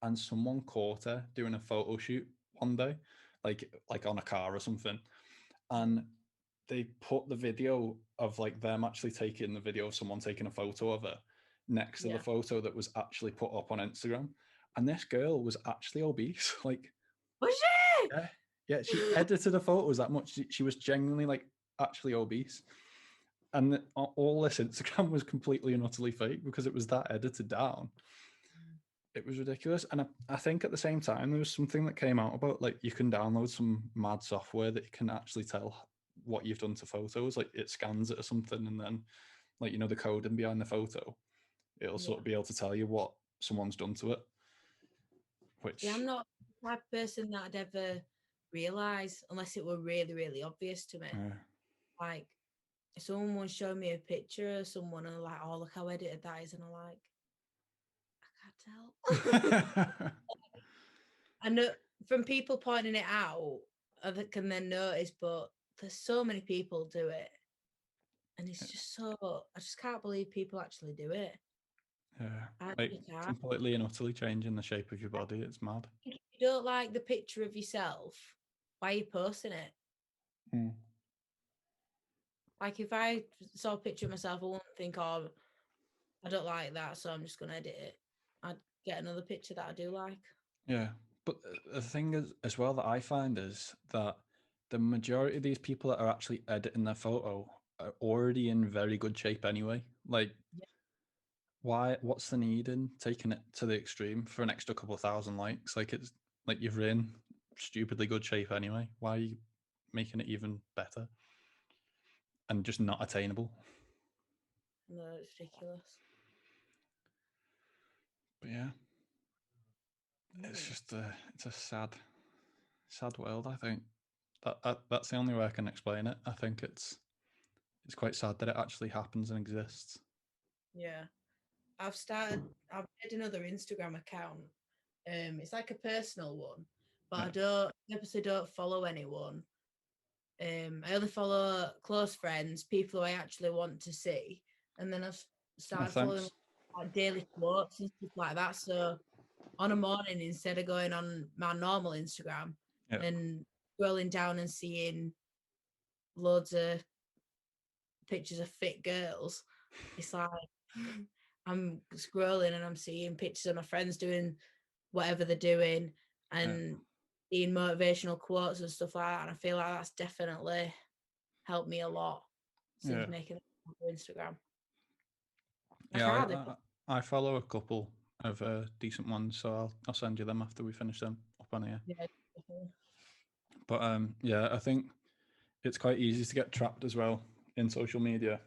and someone caught her doing a photo shoot one day, like on a car or something, and they put the video of like them actually taking the video of someone taking a photo of her next to the yeah. photo that was actually put up on Instagram. And this girl was actually obese. Like, Was she? yeah, yeah, she edited the photos that much. She was genuinely like actually obese. And all this Instagram was completely and utterly fake because it was that edited down. It was ridiculous. And I think at the same time, there was something that came out about like you can download some mad software that you can actually tell what you've done to photos. Like it scans it or something, and then like the coding behind the photo, it'll Yeah. sort of be able to tell you what someone's done to it. See, I'm Which not the type of person that I'd ever realise unless it were really, really obvious to me. uh, Like, if someone showed me a picture of someone and like, oh, look how edited that is, and I'm like, I can't tell. I know from people pointing it out, I can then notice, but there's so many people do it, and it's just so I just can't believe people actually do it. yeah, I like actually can't. completely and utterly changing the shape of your body. It's mad. If you don't like the picture of yourself, why are you posting it? Mm. Like if I saw a picture of myself, I wouldn't think, oh, I don't like that, so I'm just gonna edit it. I'd get another picture that I do like. Yeah, but the thing is, as well, that I find is that the majority of these people that are actually editing their photo are already in very good shape anyway. Like, Yeah. why? What's the need in taking it to the extreme for an extra couple of thousand likes? Like, it's like you're in stupidly good shape anyway. Why are you making it even better and just not attainable? No, it's ridiculous. But yeah, it's just it's a sad world. I think that's the only way I can explain it. I think it's quite sad that it actually happens and exists. Yeah. I've made another Instagram account. It's like a personal one, but Yeah, I purposely don't follow anyone. I only follow close friends, people who I actually want to see, and then I've oh, started following thanks. like daily quotes and stuff like that. So on a morning, instead of going on my normal Instagram Yeah, and scrolling down and seeing loads of pictures of fit girls, it's like I'm scrolling and I'm seeing pictures of my friends doing whatever they're doing yeah, and seeing motivational quotes and stuff like that. And I feel like that's definitely helped me a lot yeah, since making Instagram. I yeah. can hardly. I follow a couple of decent ones, so I'll send you them after we finish them up on here. Yeah, definitely. But yeah, I think it's quite easy to get trapped as well in social media,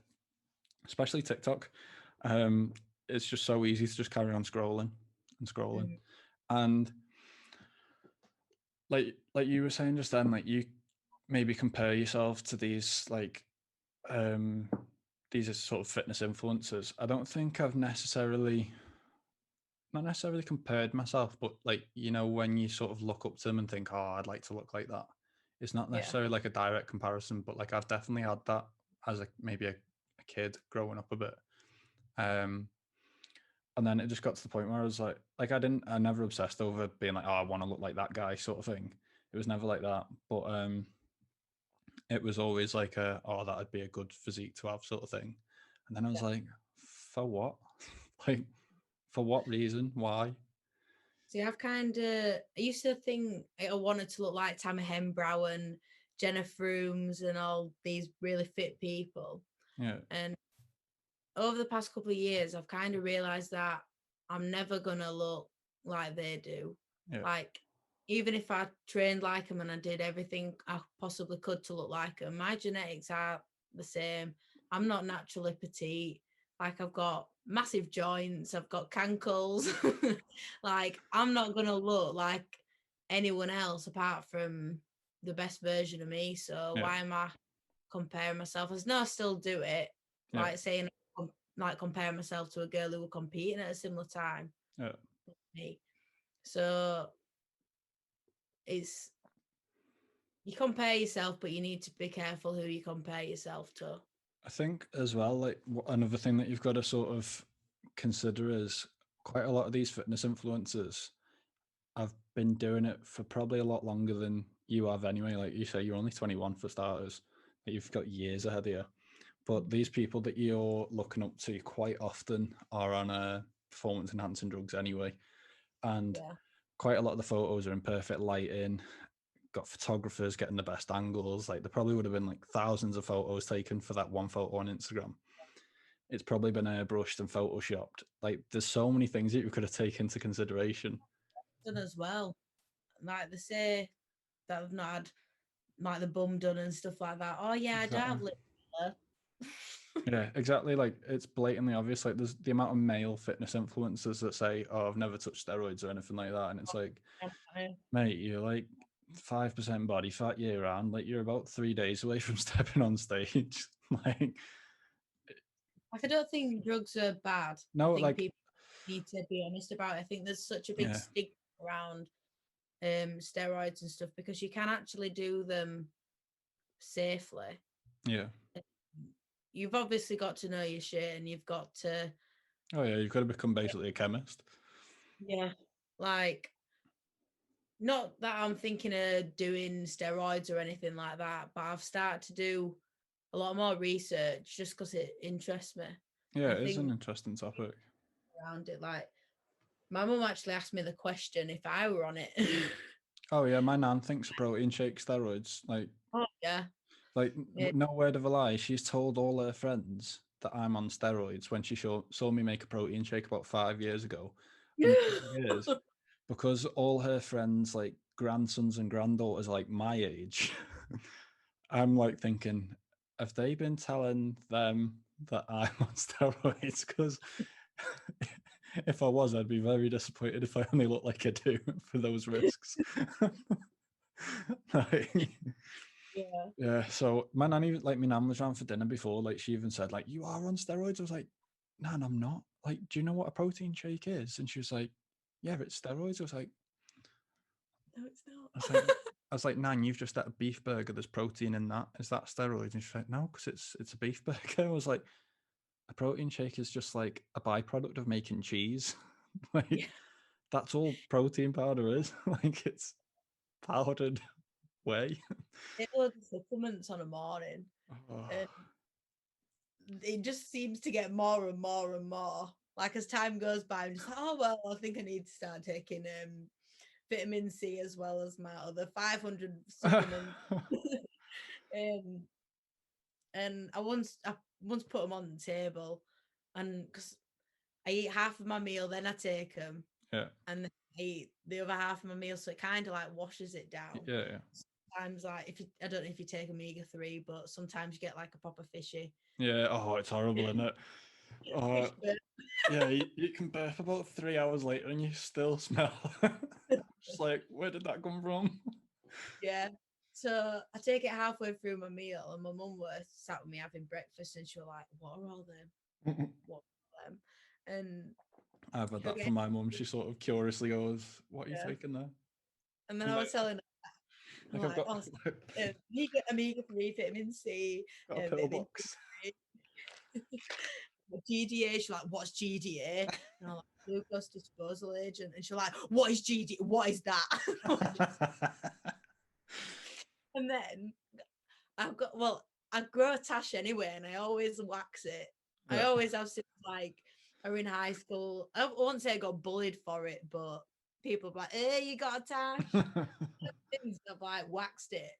especially TikTok. Um, it's just so easy to just carry on scrolling and scrolling, Mm, and like you were saying just then, like you maybe compare yourself to um these are sort of fitness influencers. I don't think I've not necessarily compared myself, but like when you sort of look up to them and think, oh, I'd like to look like that. It's not yeah, necessarily like a direct comparison, but like I've definitely had that as maybe a kid growing up a bit. Um, and then it just got to the point where I was like I never obsessed over being like, oh, I want to look like that guy sort of thing. It was never like that. But it was always like oh, that'd be a good physique to have sort of thing. And then I was Yeah. like, for what? Like, for what reason? Why? See, I used to think I wanted to look like Tammy Hembrow and Jenna Frooms and all these really fit people. Yeah. And over the past couple of years, I've kind of realized that I'm never gonna look like they do. Yeah. Like, even if I trained like them and I did everything I possibly could to look like them, my genetics are the same. I'm not naturally petite. Like, I've got massive joints, I've got cankles. Like, I'm not gonna look like anyone else apart from the best version of me. So Yeah. why am I comparing myself? As no, I still do it. Yeah. Like saying like comparing myself to a girl who were competing at a similar time Yeah. with me. So it's you compare yourself, but you need to be careful who you compare yourself to. I think as well, like another thing that you've got to sort of consider is quite a lot of these fitness influencers have been doing it for probably a lot longer than you have anyway. Like you say, you're only 21 for starters, but you've got years ahead of you. But these people that you're looking up to quite often are on performance enhancing drugs anyway. And Yeah. quite a lot of the photos are in perfect lighting, got photographers getting the best angles. Like there probably would have been like thousands of photos taken for that one photo on Instagram. It's probably been airbrushed and photoshopped. Like there's so many things that you could have taken into consideration. Done as well. Like they say that I've not had like the bum done and stuff like that. Oh yeah, I do Exactly. have lip filler. Yeah, exactly. Like it's blatantly obvious. Like there's the amount of male fitness influencers that say, "Oh, I've never touched steroids or anything like that," and it's like, mate, you're like 5% body fat year round. Like you're about 3 days away from stepping on stage. Like Like, I don't think drugs are bad. I no, think like people need to be honest about it. I think there's such a big yeah, stigma around steroids and stuff because you can actually do them safely. yeah. You've obviously got to know your shit and you've got to, Oh yeah, you've got to become basically a chemist. yeah, like, not that I'm thinking of doing steroids or anything like that, but I've started to do a lot more research just because it interests me. Yeah, I it is an think interesting topic. around it, like, my mum actually asked me the question if I were on it. Oh yeah, my nan thinks a protein shake steroids. Oh, yeah. Like Yeah. no word of a lie. She's told all her friends that I'm on steroids when she saw me make a protein shake about 5 years ago. And the thing is, because all her friends, like grandsons and granddaughters, like my age, I'm like thinking, have they been telling them that I'm on steroids? Because if I was, I'd be very disappointed if I only look like I do for those risks. Like, Yeah. yeah, so my nanny, like my nan was around for dinner before, like she even said, like, you are on steroids. I was like, Nan, I'm not. Like, do you know what a protein shake is? And she was like, yeah, it's steroids. No, it's I was not. like, I was like, Nan, you've just had a beef burger. There's protein in that. Is that steroids? And she's like, no, because it's a beef burger. I was like, a protein shake is just like a byproduct of making cheese. Like, Yeah. that's all protein powder is. Like, it's powdered whey. Take loads of supplements on a morning, Oh, and it just seems to get more and more and more. Like, as time goes by, I'm just like, oh well, I think I need to start taking vitamin C as well as my other 500 supplements. um, and I once put them on the table, and because I eat half of my meal, then I take them, yeah, and then I eat the other half of my meal, so it kind of like washes it down. yeah, yeah. Sometimes, like, I don't know if you take omega-3, but sometimes you get like a proper fishy Yeah, oh, it's horrible, isn't it? Oh, fish burn. yeah, you can burp about 3 hours later and you still smell. Just like, where did that come from? Yeah. So I take it halfway through my meal, and my mum was sat with me having breakfast, and she was like, "What are all them? What are them?" And I've had she'll that get, from my mum. She sort of curiously goes, what are you yeah. taking there? And then I'm I like, was telling her, I'm like I've like, got, "Oh, omega-3, vitamin C, got a vitamin pillbox. D, GDA." She's like, "What's GDA?" And I'm like, "Glucose disposal agent." And she's like, "What is GDA? What is that?" And then I grow a tash anyway, and I always wax it. I Yeah. always have since like are in high school. I won't say I got bullied for it, but people are like, "Hey, you got a tash?" Things I've like waxed it,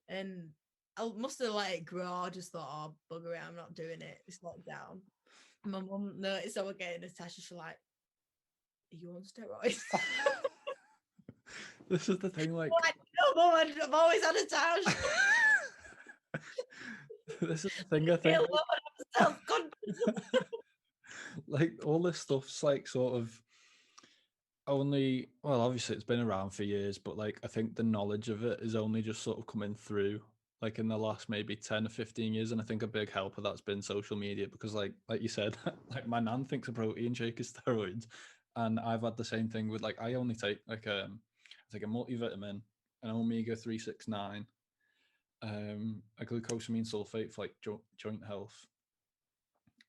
and I must have let it grow. I just thought, "Oh, bugger it, I'm not doing it. It's locked down." My mum noticed I was getting a tash. She's like, "Are you on steroids?" This is the thing, like, I'm like, no, mum, I've always had a tash. this is the thing. I Be a think, woman of self-confidence. like all this stuff's like sort of only. Well, obviously it's been around for years, but like I think the knowledge of it is only just sort of coming through, like in the last maybe 10 or 15 years. And I think a big help of that's been social media because, like you said, like my nan thinks a protein shake is steroids, and I've had the same thing with like I only take like I take a multivitamin, an omega 369, a glucosamine sulfate for like joint health,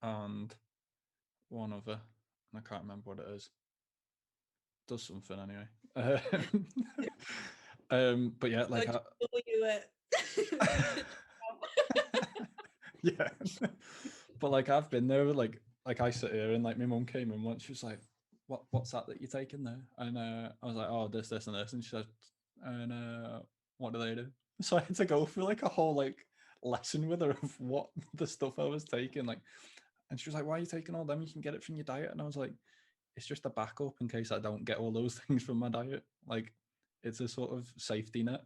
and one other, and I can't remember what it is. Does something anyway. But yeah, like yeah, but like I've been there. Like I sit here and like my mum came in once. She was like, What's that you're taking there?" And I was like, "Oh, this, and this." And she said, "And what do they do?" So I had to go through like a whole like lesson with her of what the stuff I was taking. Like, and she was like, "Why are you taking all them? You can get it from your diet." And I was like, "It's just a backup in case I don't get all those things from my diet. Like, it's a sort of safety net."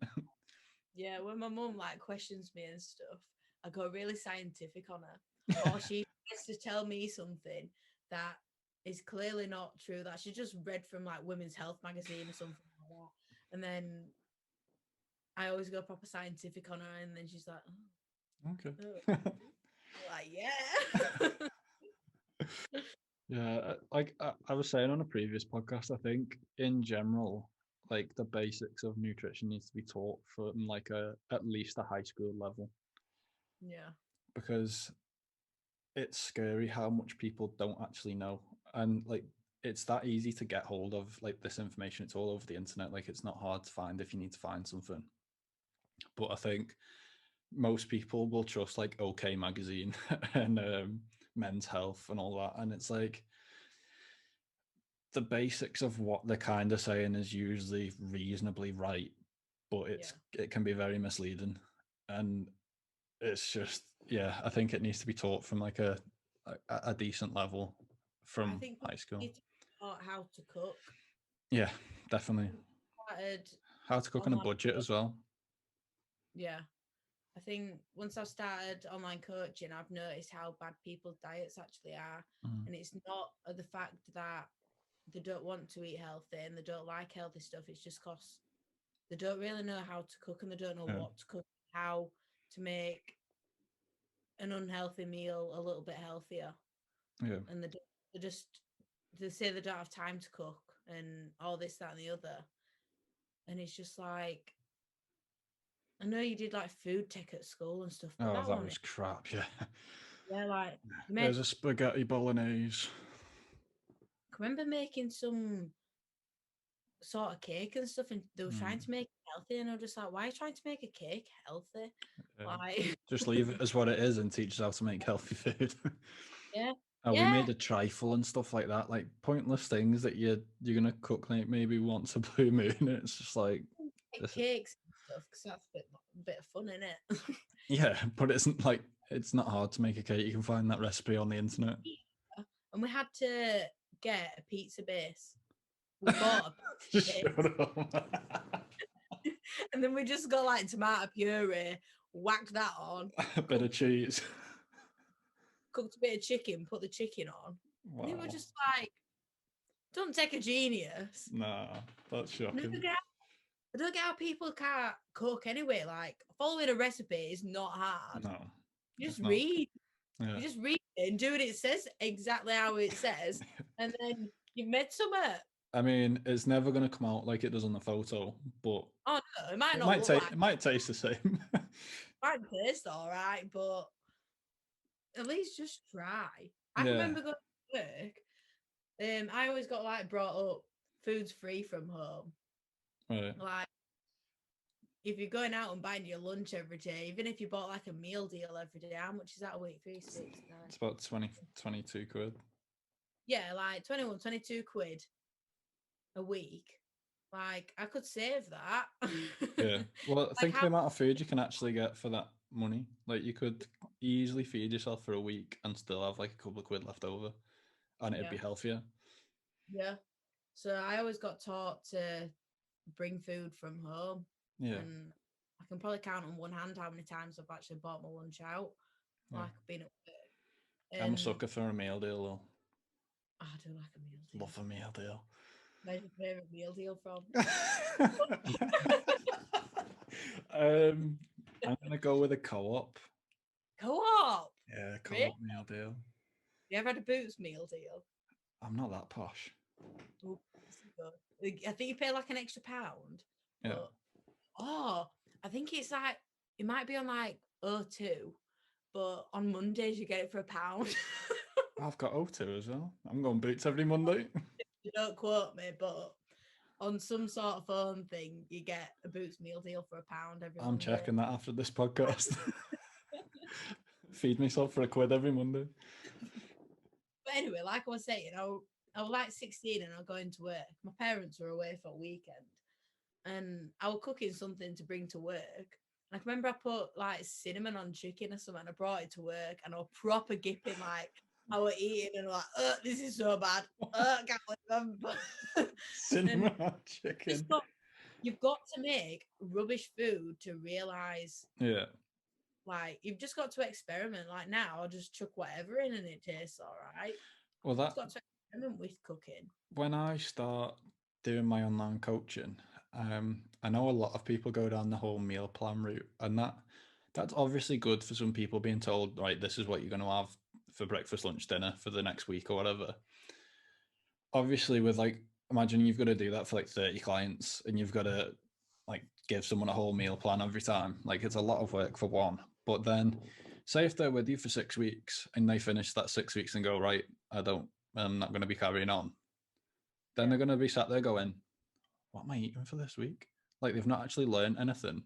Yeah, when my mum like questions me and stuff, I go really scientific on her. Or she tries to tell me something that is clearly not true, that she just read from like Women's Health magazine or something like that. And then I always go proper scientific on her, and then she's like, Okay. like, yeah. Yeah, like I was saying on a previous podcast, I think in general, like the basics of nutrition needs to be taught from like a at least a high school level Yeah. because it's scary how much people don't actually know. And like it's that easy to get hold of like this information. It's all over the internet. Like it's not hard to find if you need to find something. But I think most people will trust like OK Magazine and Men's Health and all that. And it's like the basics of what they're kind of saying is usually reasonably right, but it can be very misleading. And it's just, yeah, I think it needs to be taught from like a decent level I from think high school. need to taught how to cook. Yeah, definitely. Started How to cook on a online budget as well. Yeah. I think once I've started online coaching, I've noticed how bad people's diets actually are. Mm. And it's not the fact that they don't want to eat healthy and they don't like healthy stuff. It's just because they don't really know how to cook and they don't know what to cook, how to make an unhealthy meal a little bit healthier. Yeah. And they say they don't have time to cook and all this, that, and the other. And it's just like, I know you did like food tech at school and stuff, but Oh, that that one, was crap. Yeah. yeah, like you made. There's a spaghetti bolognese. I remember making some sort of cake and stuff, and they were trying to make it healthy, and I was just like, "Why are you trying to make a cake healthy?" Like, Just leave it as what it is and teach us how to make healthy food. yeah, We yeah, made a trifle and stuff like that, like pointless things that you're gonna cook like maybe once a blue moon. It's just like make this. cakes and stuff because that's a bit of fun in it. Yeah, but it's not hard to make a cake. You can find that recipe on the internet. And we had to get a pizza base. We bought a Just pizza shut up. base, and then we just got like tomato puree, whacked that on, A bit of cheese. cooked a bit of chicken, put the chicken on. And they were Wow. just like, don't take a genius. Nah, that's shocking. I don't get how people can't cook anyway. Like following a recipe is not hard. No, You it's just not. read. Yeah. You just read it and do what it says exactly how it says, and then you've made something. I mean, it's never gonna come out like it does on the photo, but Oh no, it might it not might look take like it might taste the same. might taste all right, but at least just try. I can Yeah. remember going to work. I always got like brought up food's free from home. Right. Like if you're going out and buying your lunch every day, even if you bought like a meal deal every day, how much is that a week? 3, 6, 9. It's about 22 quid. Yeah, like 21, 22 quid a week. Like, I could save that. Yeah. Well, Like, think of the amount of food you can actually get for that money. Like, you could easily feed yourself for a week and still have like a couple of quid left over, and it'd yeah, be healthier. yeah. So I always got taught to bring food from home, Yeah. and I can probably count on one hand how many times I've actually bought my lunch out, Yeah. like being at work. I'm a And sucker for a meal deal, though. I do like a meal deal. Love a meal deal. Where's your favourite meal deal from? I'm gonna go with a co-op. Co-op. Yeah, co-op Really? meal deal. You ever had a Boots meal deal? I'm not that posh. Oh, this is good. I think you pay like an extra £1, Yeah. but I think it's like it might be on like O2, but on Mondays you get it for £1. I've got O2 as well. I'm going Boots every Monday. You don't quote me, but on some sort of phone thing, you get a Boots meal deal for £1 every I'm Monday. checking that after this podcast. Feed myself for a quid every Monday. But anyway, like I was saying, I was like 16 and I was going to work. My parents were away for a weekend and I was cooking something to bring to work. And I remember I put like cinnamon on chicken or something and I brought it to work and I was proper gipping, like I was eating and like, this is so bad. I can't believe Cinnamon on chicken. You've got to make rubbish food to realise. Yeah. Like, you've just got to experiment. Like, now I'll just chuck whatever in and it tastes all right. Well, You've got to experiment with cooking. when I start doing my online coaching, I know a lot of people go down the whole meal plan route, and that's obviously good for some people being told, right, this is what you're going to have for breakfast, lunch, dinner for the next week or whatever. Obviously, with like, imagine you've got to do that for like 30 clients and you've got to like give someone a whole meal plan every time. Like, it's a lot of work for one. But then, say if they're with you for 6 weeks and they finish that 6 weeks and go, right, I'm not going to be carrying on, then they're going to be sat there going, what am I eating for this week? Like, they've not actually learned anything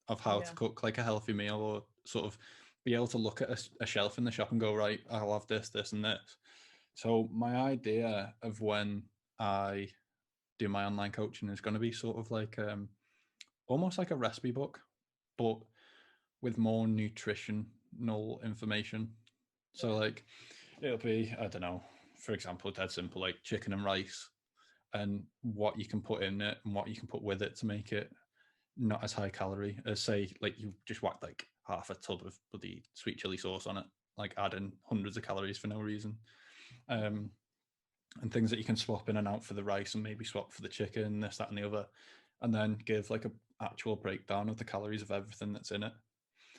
of how to cook like a healthy meal, or sort of be able to look at a shelf in the shop and go, right, I'll have this, this, and this. So my idea of when I do my online coaching is going to be sort of like almost like a recipe book, but with more nutritional information. So like, it'll be, I don't know, for example, dead simple, like chicken and rice, and what you can put in it and what you can put with it to make it not as high calorie as, say, like you just whacked like half a tub of bloody sweet chili sauce on it, like adding hundreds of calories for no reason. And things that you can swap in and out for the rice and maybe swap for the chicken, this, that, and the other, and then give like a actual breakdown of the calories of everything that's in it.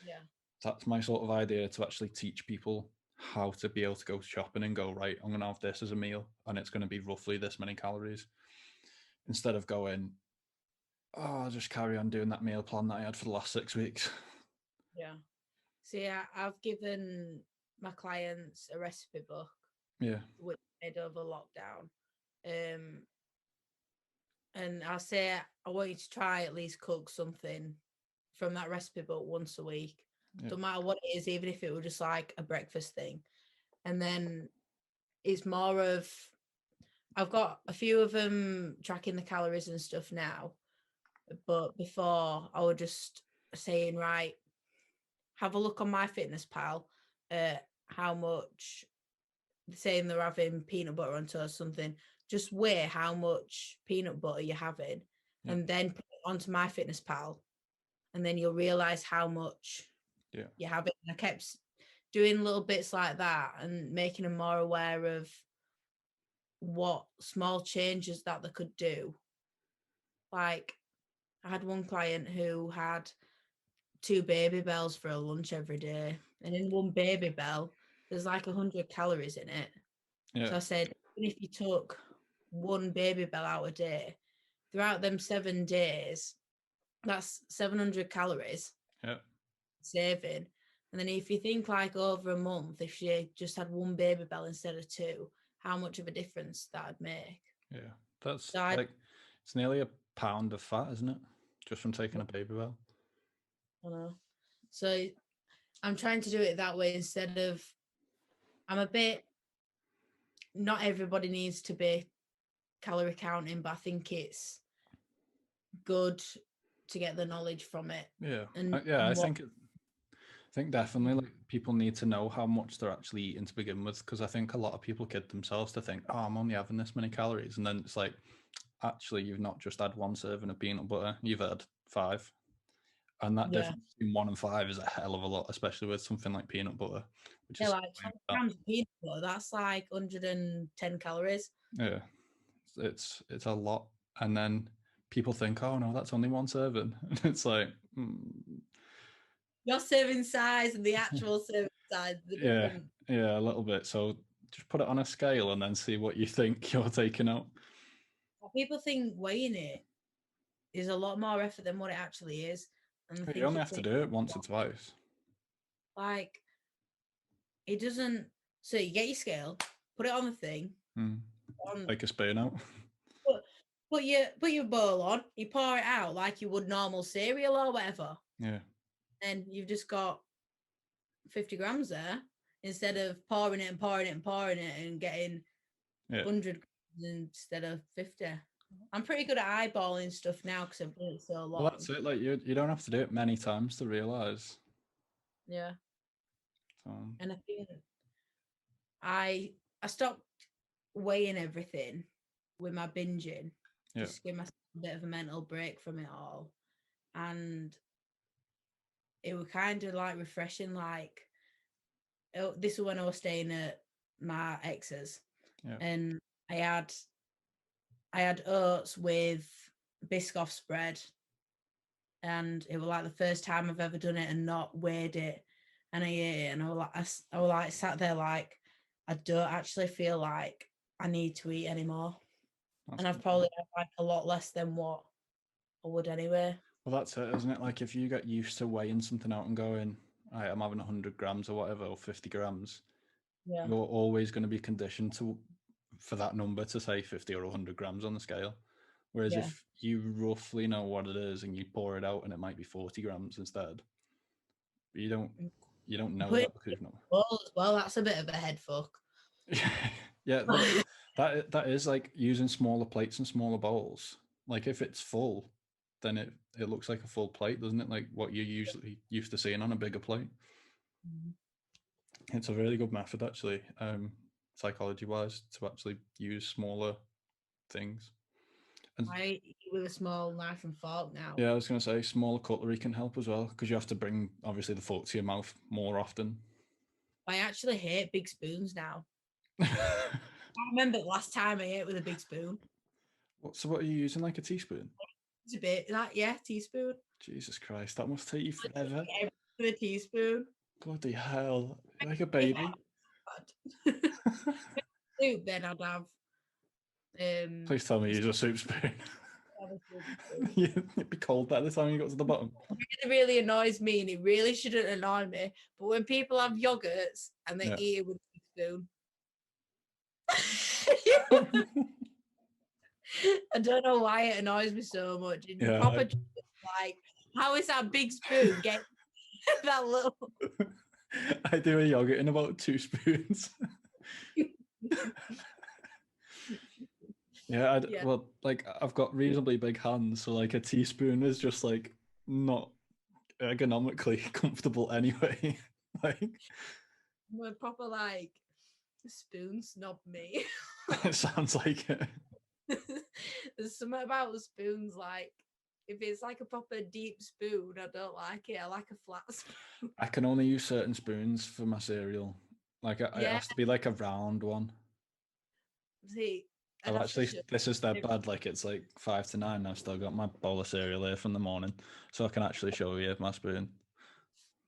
Yeah. That's my sort of idea, to actually teach people how to be able to go shopping and go, right, I'm going to have this as a meal and it's going to be roughly this many calories, instead of going, I'll just carry on doing that meal plan that I had for the last 6 weeks. Yeah. See, I've given my clients a recipe book. Yeah. Which made over lockdown. And I'll say I want you to try at least cook something from that recipe book once a week. Yeah. Don't matter what it is, even if it were just like a breakfast thing. And then it's more of, I've got a few of them tracking the calories and stuff now. But before, I was just saying, right, have a look on MyFitnessPal at how much, saying they're having peanut butter on toast, something, just weigh how much peanut butter you're having, and then put it onto MyFitnessPal, and then you'll realize how much you're having. And I kept doing little bits like that and making them more aware of what small changes that they could do. Like, I had one client who had 2 Baby Bells for a lunch every day, and in one Baby Bell there's like 100 calories in it. So I said, even if you took one Baby Bell out a day, throughout them 7 days, that's 700 calories saving. And then if you think like over a month, if she just had one Baby Bell instead of 2, how much of a difference that'd make. Yeah, that's like, it's nearly a pound of fat, isn't it? just from taking a baby well. I know. So I'm trying to do it that way instead of, I'm a bit, not everybody needs to be calorie counting, but I think it's good to get the knowledge from it. Yeah, And I what, think definitely like people need to know how much they're actually eating to begin with, because I think a lot of people kid themselves to think, oh, I'm only having this many calories, and then it's like, actually, you've not just had one serving of peanut butter, you've had 5, and that yeah, difference between 1 and 5 is a hell of a lot, especially with something like peanut butter, which yeah, is like 20 grams of peanut butter, that's like 110 calories. yeah, it's a lot, and then people think, oh no, that's only one serving, and it's like, Your serving size and the actual serving size are yeah, different. yeah, a little bit. So just put it on a scale and then see what you think you're taking out. People think weighing it is a lot more effort than what it actually is. And I You think only it have to takes, do it once or twice. like, it doesn't. So you get your scale, put it on the thing, Take a spoon out. put your bowl on, you pour it out like you would normal cereal or whatever. Yeah. And you've just got 50 grams there instead of pouring it and pouring it and pouring it and getting 100 grams instead of 50. I'm pretty good at eyeballing stuff now because I've done it so long. Well, that's it. Like you don't have to do it many times to realize. Yeah. And I think I stopped weighing everything with my binging, just to give myself a bit of a mental break from it all. And it was kind of like refreshing. Like, this was when I was staying at my ex's, and I had oats with Biscoff spread, and it was like the first time I've ever done it and not weighed it. And I ate it, and I was like sat there like, I don't actually feel like I need to eat anymore. And I've probably had like a lot less than what I would anyway. Well, that's it, isn't it? Like if you get used to weighing something out and going, right, I'm having 100 grams or whatever, or 50 grams, Yeah. you're always going to be conditioned for that number to say 50 or 100 grams on the scale. Whereas if you roughly know what it is and you pour it out and it might be 40 grams instead, you don't know that because you've not. Well, that's a bit of a head fuck. Yeah, that is like using smaller plates and smaller bowls. Like if it's full, then it looks like a full plate, doesn't it? Like what you're usually used to seeing on a bigger plate. It's a really good method, actually, psychology wise, to actually use smaller things. And I eat with a small knife and fork now. yeah, I was going to say smaller cutlery can help as well, because you have to bring obviously the fork to your mouth more often. I actually hate big spoons now. I remember the last time I ate with a big spoon. So what are you using, like a teaspoon? It's a bit like, yeah, teaspoon. Jesus Christ, that must take you forever. With a teaspoon. Bloody hell, you're like a baby. Soup, then I'd have. Please tell me you use a soup spoon. It'd be cold by the time you got to the bottom. It really annoys me, and it really shouldn't annoy me. But when people have yogurts and they eat it with a spoon, I don't know why it annoys me so much. Like, how is that big spoon getting that little? I do a yogurt in about 2 spoons. Yeah, well, like I've got reasonably big hands, so like a teaspoon is just like not ergonomically comfortable anyway. Like I'm a proper like spoon snob me. it sounds like it. There's something about the spoons, like if it's like a proper deep spoon, I don't like it. I like a flat spoon. I can only use certain spoons for my cereal. Like it has to be like a round one. See, I've actually, this is that bad. Like it's like 5 to 9. I've still got my bowl of cereal here from the morning, so I can actually show you my spoon.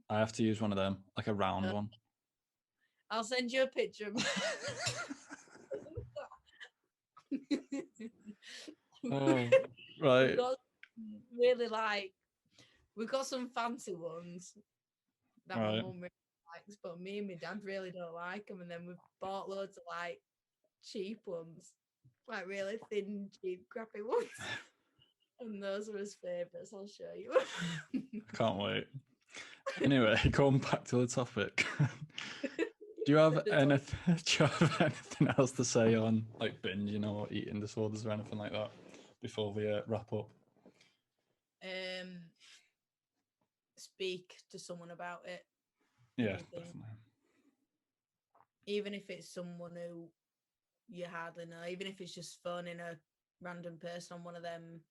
I have to use one of them, like a round one. I'll send you a picture. Oh, right. Really like, we've got some fancy ones that my mum really likes, but me and my dad really don't like them. And then we've bought loads of like cheap ones, like really thin, cheap, crappy ones. And those are his favourites, I'll show you. I can't wait. Anyway, going back to the topic. Do you have anything else to say on like binge, or eating disorders or anything like that before we wrap up? Speak to someone about it. Yeah, definitely. Even if it's someone who you hardly know, even if it's just phoning a random person on one of them,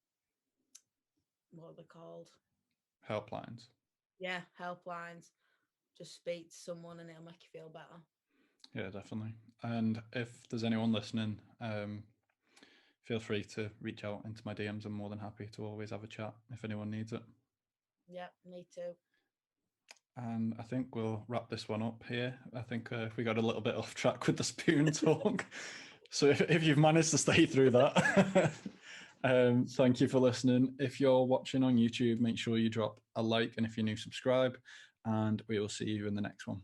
what are they called? Helplines. Yeah, helplines. Just speak to someone and it'll make you feel better. Yeah, definitely. And if there's anyone listening, feel free to reach out into my DMs. I'm more than happy to always have a chat if anyone needs it. Yeah, me too. And I think we'll wrap this one up here. I think we got a little bit off track with the spoon talk. So if you've managed to stay through that, thank you for listening. If you're watching on YouTube, make sure you drop a like, and if you're new, subscribe, and we will see you in the next one.